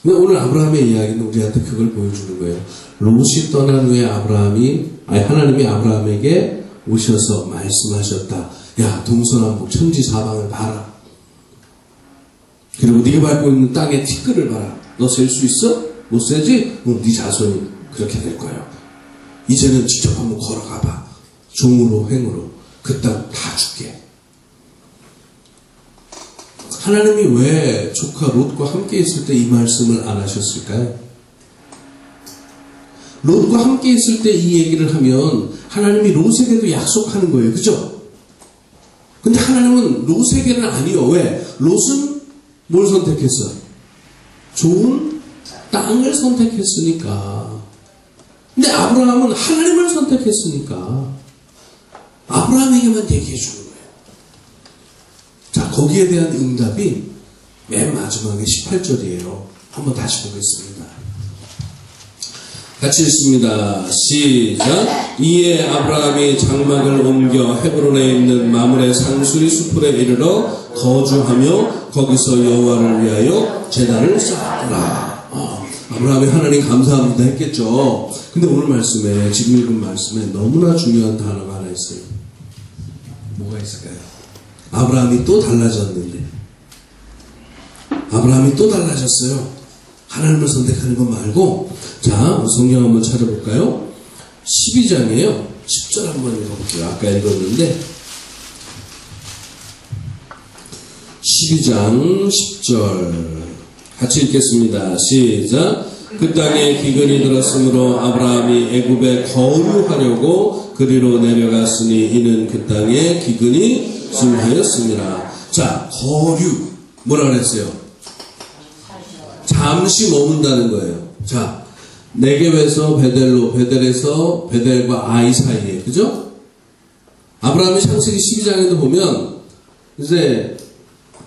근데 오늘 아브라함의 이야기는 우리한테 그걸 보여주는 거예요. 롯이 떠난 후에 하나님이 아브라함에게 오셔서 말씀하셨다. 야, 동서남북 천지사방을 봐라. 그리고 네가 밟고 있는 땅의 티끌을 봐라. 너 셀 수 있어? 못 세지? 네 자손이 그렇게 될 거야. 이제는 직접 한번 걸어가봐. 종으로 행으로 그 땅 다 줄게. 하나님이 왜 조카 롯과 함께 있을 때 이 말씀을 안 하셨을까요? 롯과 함께 있을 때 이 얘기를 하면 하나님이 롯에게도 약속하는 거예요. 그죠? 근데 하나님은 롯에게는 아니요. 왜? 롯은 뭘 선택했어? 좋은 땅을 선택했으니까. 근데 아브라함은 하나님을 선택했으니까 아브라함에게만 얘기해 주는 거예요. 자, 거기에 대한 응답이 맨 마지막에 18절이에요. 한번 다시 보겠습니다. 같이 읽습니다. 시작. 이에 아브라함이 장막을 옮겨 헤브론에 있는 마므레 상수리 수풀에 이르러 거주하며 거기서 여호와를 위하여 제단을 쌓았더라. 아브라함이 하나님 감사합니다 했겠죠. 근데 오늘 말씀에, 지금 읽은 말씀에 너무나 중요한 단어가 하나 있어요. 뭐가 있을까요? 아브라함이 또 달라졌는데. 아브라함이 또 달라졌어요. 하나님을 선택하는 것 말고. 자, 성경 한번 찾아볼까요? 12장이에요. 10절 한번 읽어볼게요. 아까 읽었는데 12장 10절 같이 읽겠습니다. 시작. 그 땅에 기근이 들었으므로 아브라함이 애굽에 거류하려고 그리로 내려갔으니 이는 그 땅에 기근이 심하였습니다. 자, 거류 뭐라 그랬어요? 잠시 머문다는 거예요. 자, 네겝에서 베델로, 베델에서 베델과 아이 사이에, 그죠? 아브라함이 창세기 12장에도 보면 이제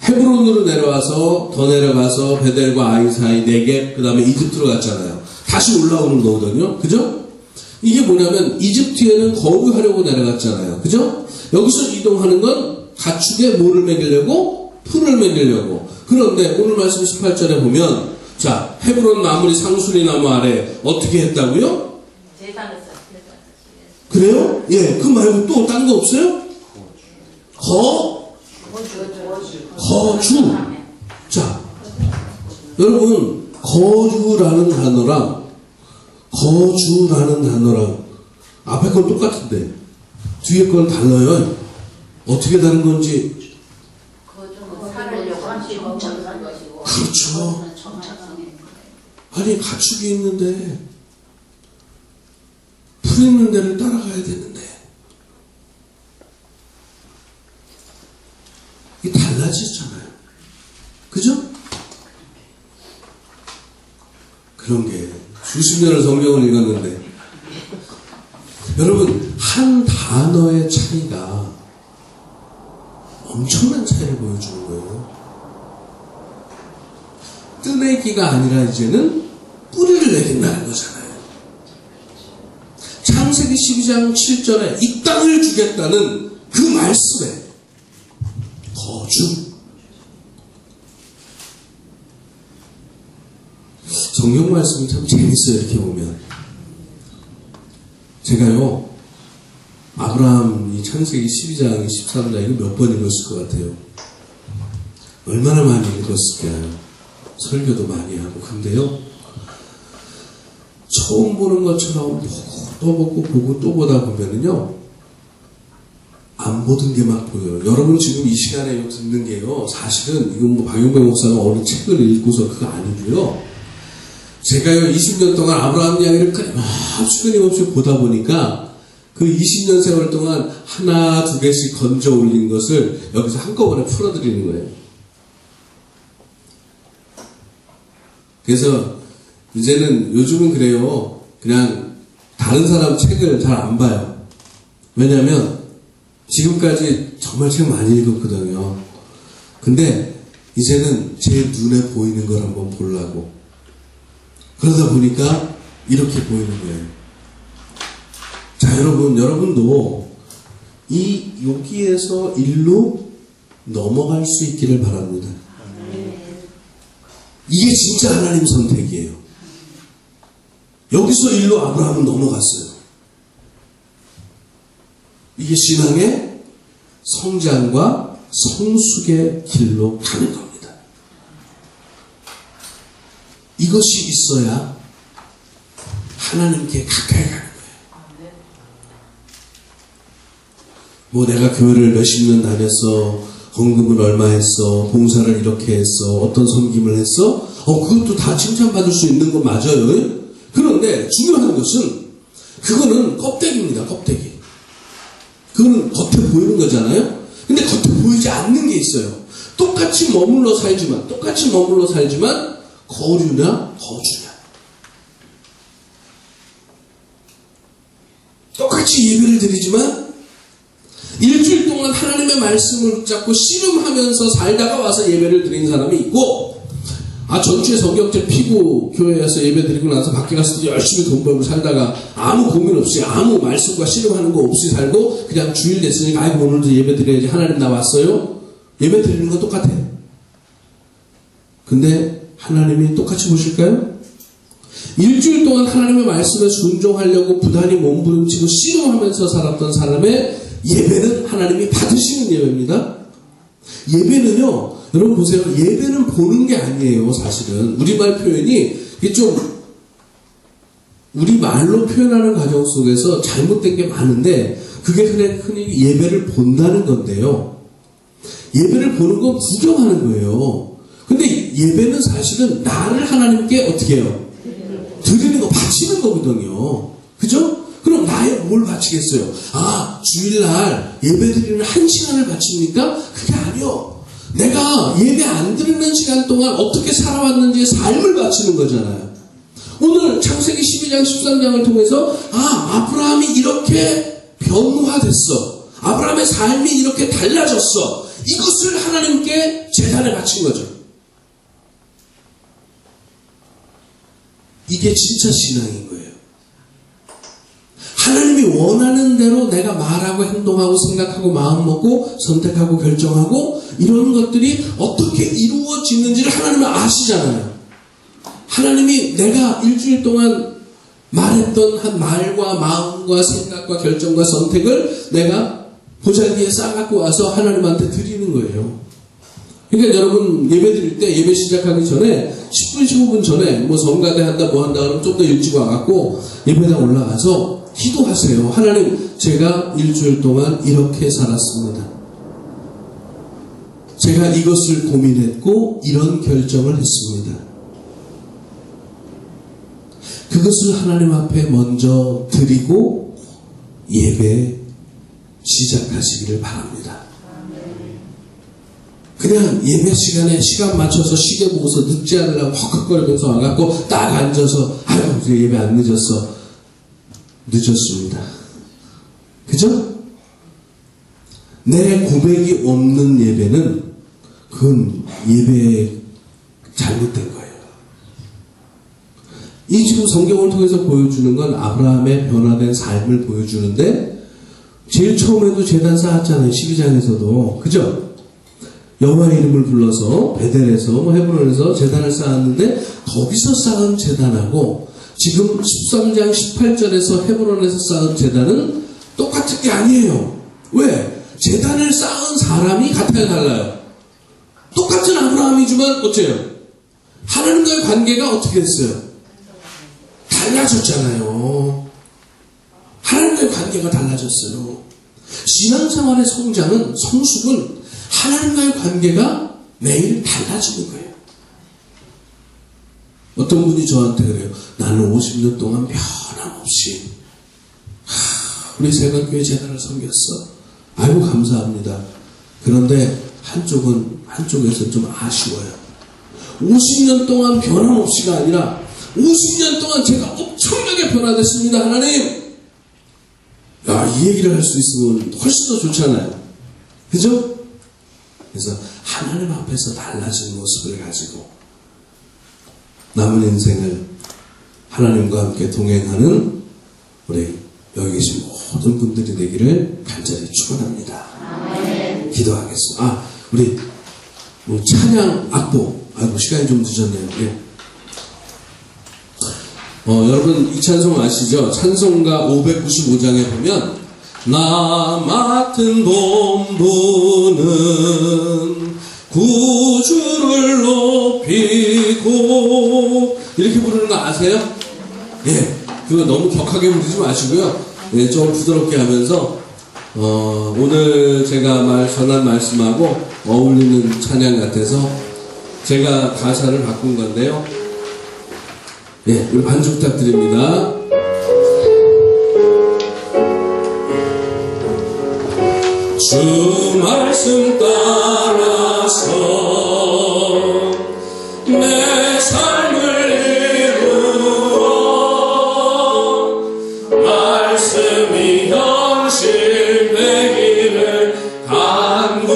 헤브론으로 내려와서 더 내려가서 베델과 아이 사이 네겝, 그 다음에 이집트로 갔잖아요. 다시 올라오는 거거든요. 그죠? 이게 뭐냐면 이집트에는 거류하려고 내려갔잖아요. 그죠? 여기서 이동하는 건 가축에 뭐를 먹이려고? 풀을 먹이려고. 그런데 오늘 말씀 18절에 보면 자, 헤브론 마무리 상수리 나무 아래 어떻게 했다고요? 제단을 쌓았어요. 그래요? 예, 그 말고 또 딴 거 없어요? 거주. 자, 여러분, 거주라는 단어랑 앞에 건 똑같은데 뒤에 건 달라요. 어떻게 다른 건지. 거주는 살으려고 함께 정착한 것이고. 그렇죠. 정착성인 거예요. 아니, 가축이 있는데 풀 있는 데를 따라가야 되는데 이게 달라지잖아요. 그죠? 그런 게 수십 년을 성경을 읽었는데. 여러분, 한 단어의 차이가 엄청난 차이를 보여주는 거예요. 뜨내기가 아니라 이제는 뿌리를 내린다는 거잖아요. 창세기 12장 7절에 이 땅을 주겠다는 그 말씀에 거주. 성경 말씀이 참 재밌어요. 이렇게 보면 제가요 아브라함 이 창세기 12장 13장 이거 몇 번 읽었을 것 같아요. 얼마나 많이 읽었을까요? 설교도 많이 하고. 근데요 처음 보는 것처럼 보고 또 보다 보면은요 안 보던 게 막 보여요. 여러분 지금 이 시간에 이거 듣는 게요 사실은 이건 뭐 박용배 목사가 어느 책을 읽고서 그거 아니고요, 제가요 20년 동안 아브라함 이야기를 끊임없이 보다 보니까 그 20년 세월 동안 하나 두 개씩 건져 올린 것을 여기서 한꺼번에 풀어드리는 거예요. 그래서 이제는 요즘은 그래요. 그냥 다른 사람 책을 잘 안 봐요. 왜냐면 지금까지 정말 책 많이 읽었거든요. 근데 이제는 제 눈에 보이는 걸 한번 보려고. 그러다 보니까 이렇게 보이는 거예요. 자, 여러분도 여기에서 일로 넘어갈 수 있기를 바랍니다. 이게 진짜 하나님 선택이에요. 여기서 일로 아브라함은 넘어갔어요. 이게 신앙의 성장과 성숙의 길로 가는 겁니다. 이것이 있어야 하나님께 가까이 가는 거예요. 뭐 내가 교회를 몇십 년 다녔어, 헌금을 얼마 했어, 봉사를 이렇게 했어, 어떤 섬김을 했어, 그것도 다 칭찬받을 수 있는 건 맞아요. 그런데 중요한 것은 그거는 껍데기입니다. 껍데기. 그거는 겉에 보이는 거잖아요. 근데 겉에 보이지 않는 게 있어요. 똑같이 머물러 살지만 거류냐 거주냐. 똑같이 예배를 드리지만 일주일 동안 하나님의 말씀을 붙잡고 씨름하면서 살다가 와서 예배를 드리는 사람이 있고, 전주에 성경책 피고 교회에서 예배 드리고 나서 밖에 가서 열심히 돈 벌고 살다가 아무 고민 없이 아무 말씀과 씨름하는 거 없이 살고 그냥 주일 됐으니까 아이고 오늘도 예배 드려야지, 하나님 나 왔어요. 예배 드리는 건 똑같아요. 근데 하나님이 똑같이 보실까요? 일주일 동안 하나님의 말씀에 순종하려고 부단히 몸부림치고 씨름하면서 살았던 사람의 예배는 하나님이 받으시는 예배입니다. 예배는요, 여러분 보세요. 예배는 보는 게 아니에요. 사실은 우리말 표현이 이게 좀 우리말로 표현하는 과정 속에서 잘못된 게 많은데, 그게 흔히 예배를 본다는 건데요. 예배를 보는 건 구경하는 거예요. 근데 예배는 사실은 나를 하나님께 어떻게 해요? 드리는 거, 바치는 거거든요. 그죠? 그럼 나에 뭘 바치겠어요? 주일날 예배 드리는 1시간을 바칩니까? 그게 아니요. 내가 예배 안 드리는 시간 동안 어떻게 살아왔는지의 삶을 바치는 거잖아요. 오늘 창세기 12장 13장을 통해서 아브라함이 이렇게 변화됐어, 아브라함의 삶이 이렇게 달라졌어, 이것을 하나님께 제단에 바친 거죠. 이게 진짜 신앙인 거예요. 하나님이 원하는 대로 내가 말하고 행동하고 생각하고 마음먹고 선택하고 결정하고 이런 것들이 어떻게 이루어지는지를 하나님은 아시잖아요. 하나님이 내가 일주일 동안 말했던 한 말과 마음과 생각과 결정과 선택을 내가 보자기에 싸갖고 와서 하나님한테 드리는 거예요. 그러니까 여러분 예배 드릴 때, 예배 시작하기 전에 10분 15분 전에 뭐 성가대 한다 뭐 한다 그러면 좀 더 일찍 와갖고 예배당 올라가서 기도하세요. 하나님, 제가 일주일 동안 이렇게 살았습니다. 제가 이것을 고민했고 이런 결정을 했습니다. 그것을 하나님 앞에 먼저 드리고 예배 시작하시기를 바랍니다. 그냥 예배 시간에 시간 맞춰서 시계 보고서 늦지 않으려고 헉헉거리면서 와갖고 딱 앉아서 아유 이제 예배 안 늦었어. 늦었습니다. 그죠? 내 고백이 없는 예배는 그건 예배에 잘못된 거예요. 이 지금 성경을 통해서 보여주는 건 아브라함의 변화된 삶을 보여주는데 제일 처음에도 제단 쌓았잖아요. 12장에서도. 그죠? 여호와의 이름을 불러서 베델에서 헤브론에서 제단을 쌓았는데 거기서 쌓은 제단하고 지금 13장 18절에서 헤브론에서 쌓은 제단은 똑같은 게 아니에요. 왜? 제단을 쌓은 사람이 같아야 달라요. 똑같은 아브라함이지만 어째요? 하나님과의 관계가 어떻게 됐어요? 달라졌잖아요. 하나님과의 관계가 달라졌어요. 신앙생활의 성장은, 성숙은 하나님과의 관계가 매일 달라지는 거예요. 어떤 분이 저한테 그래요. 나는 50년 동안 변함없이 우리 세관교회 재단을 섬겼어. 아이고 감사합니다. 그런데 한쪽에서 좀 아쉬워요. 50년 동안 변함없이가 아니라 50년 동안 제가 엄청나게 변화됐습니다. 하나님. 야, 이 얘기를 할 수 있으면 훨씬 더 좋잖아요. 그죠? 그래서 하나님 앞에서 달라진 모습을 가지고 남은 인생을 하나님과 함께 동행하는 우리 여기 계신 모든 분들이 되기를 간절히 축원합니다. 기도하겠습니다. 우리 찬양 악보. 아이고 시간이 좀 늦었네요. 예. 여러분 이 찬송 아시죠? 찬송가 595장에 보면 나 맡은 본분은 구주를 높이고 이렇게 부르는 거 아세요? 예, 그거 너무 격하게 부르지 마시고요. 예, 좀 부드럽게 하면서 오늘 제가 전한 말씀하고 어울리는 찬양 같아서 제가 가사를 바꾼 건데요. 예, 우리 반주 부탁드립니다. 주 말씀 따라서 내 삶을 이루어 말씀이 현실되기를 간구하나이다.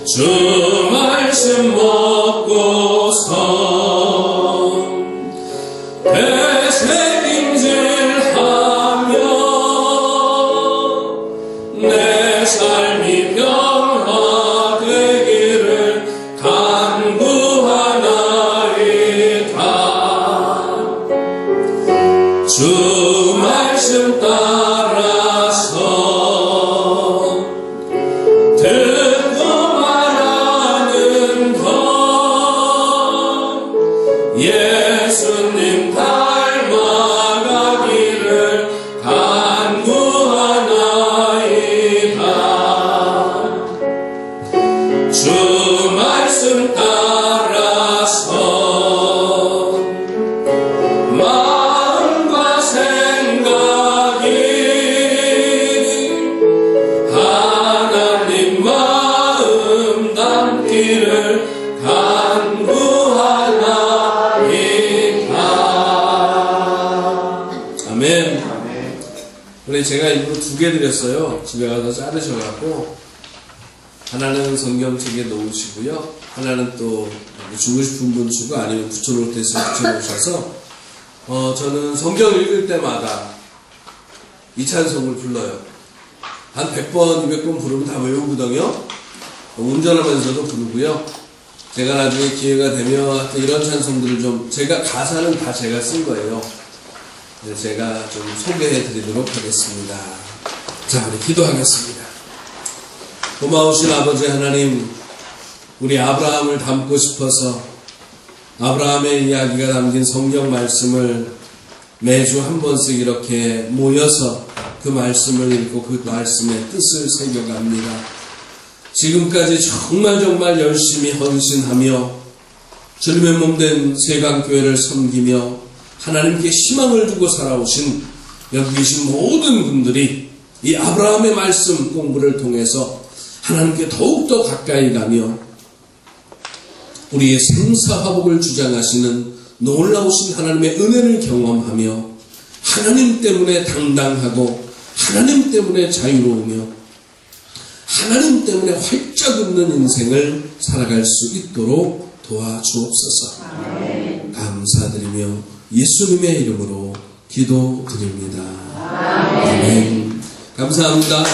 주 말씀 먹고서 되새김질하며 내 삶이 변화되기를 간구하나이다. 주 말씀 따라서 듣고 말하는 것 예수님 닮아가기를 간구하나이다. 주 말씀 따라서 마음과 생각이 하나님 마음 담기를 간구하나이다. 아멘. 그래 제가 일부러 2개 드렸어요. 집에 가서 자르셔갖고 하나는 성경책에 놓으시고요. 하나는 또 주고 싶은 분 주고 아니면 붙여놓을 때 있으면 붙여놓으셔서 저는 성경 읽을 때마다 이 찬송을 불러요. 한 100번, 200번 부르면 다 외우거든요. 운전하면서도 부르고요. 제가 나중에 기회가 되면 이런 찬송들을 좀 제가 가사는 다 제가 쓴 거예요. 제가 좀 소개해 드리도록 하겠습니다. 자, 우리 기도하겠습니다. 고마우신 아버지 하나님, 우리 아브라함을 닮고 싶어서 아브라함의 이야기가 담긴 성경 말씀을 매주 한 번씩 이렇게 모여서 그 말씀을 읽고 그 말씀의 뜻을 새겨갑니다. 지금까지 정말 열심히 헌신하며 주님의 몸된 세강교회를 섬기며 하나님께 희망을 두고 살아오신 여기 계신 모든 분들이 이 아브라함의 말씀 공부를 통해서 하나님께 더욱더 가까이 가며 우리의 생사화복을 주장하시는 놀라우신 하나님의 은혜를 경험하며 하나님 때문에 당당하고 하나님 때문에 자유로우며 하나님 때문에 활짝 웃는 인생을 살아갈 수 있도록 도와주옵소서. 감사드리며 예수님의 이름으로 기도드립니다. 아멘. 감사합니다.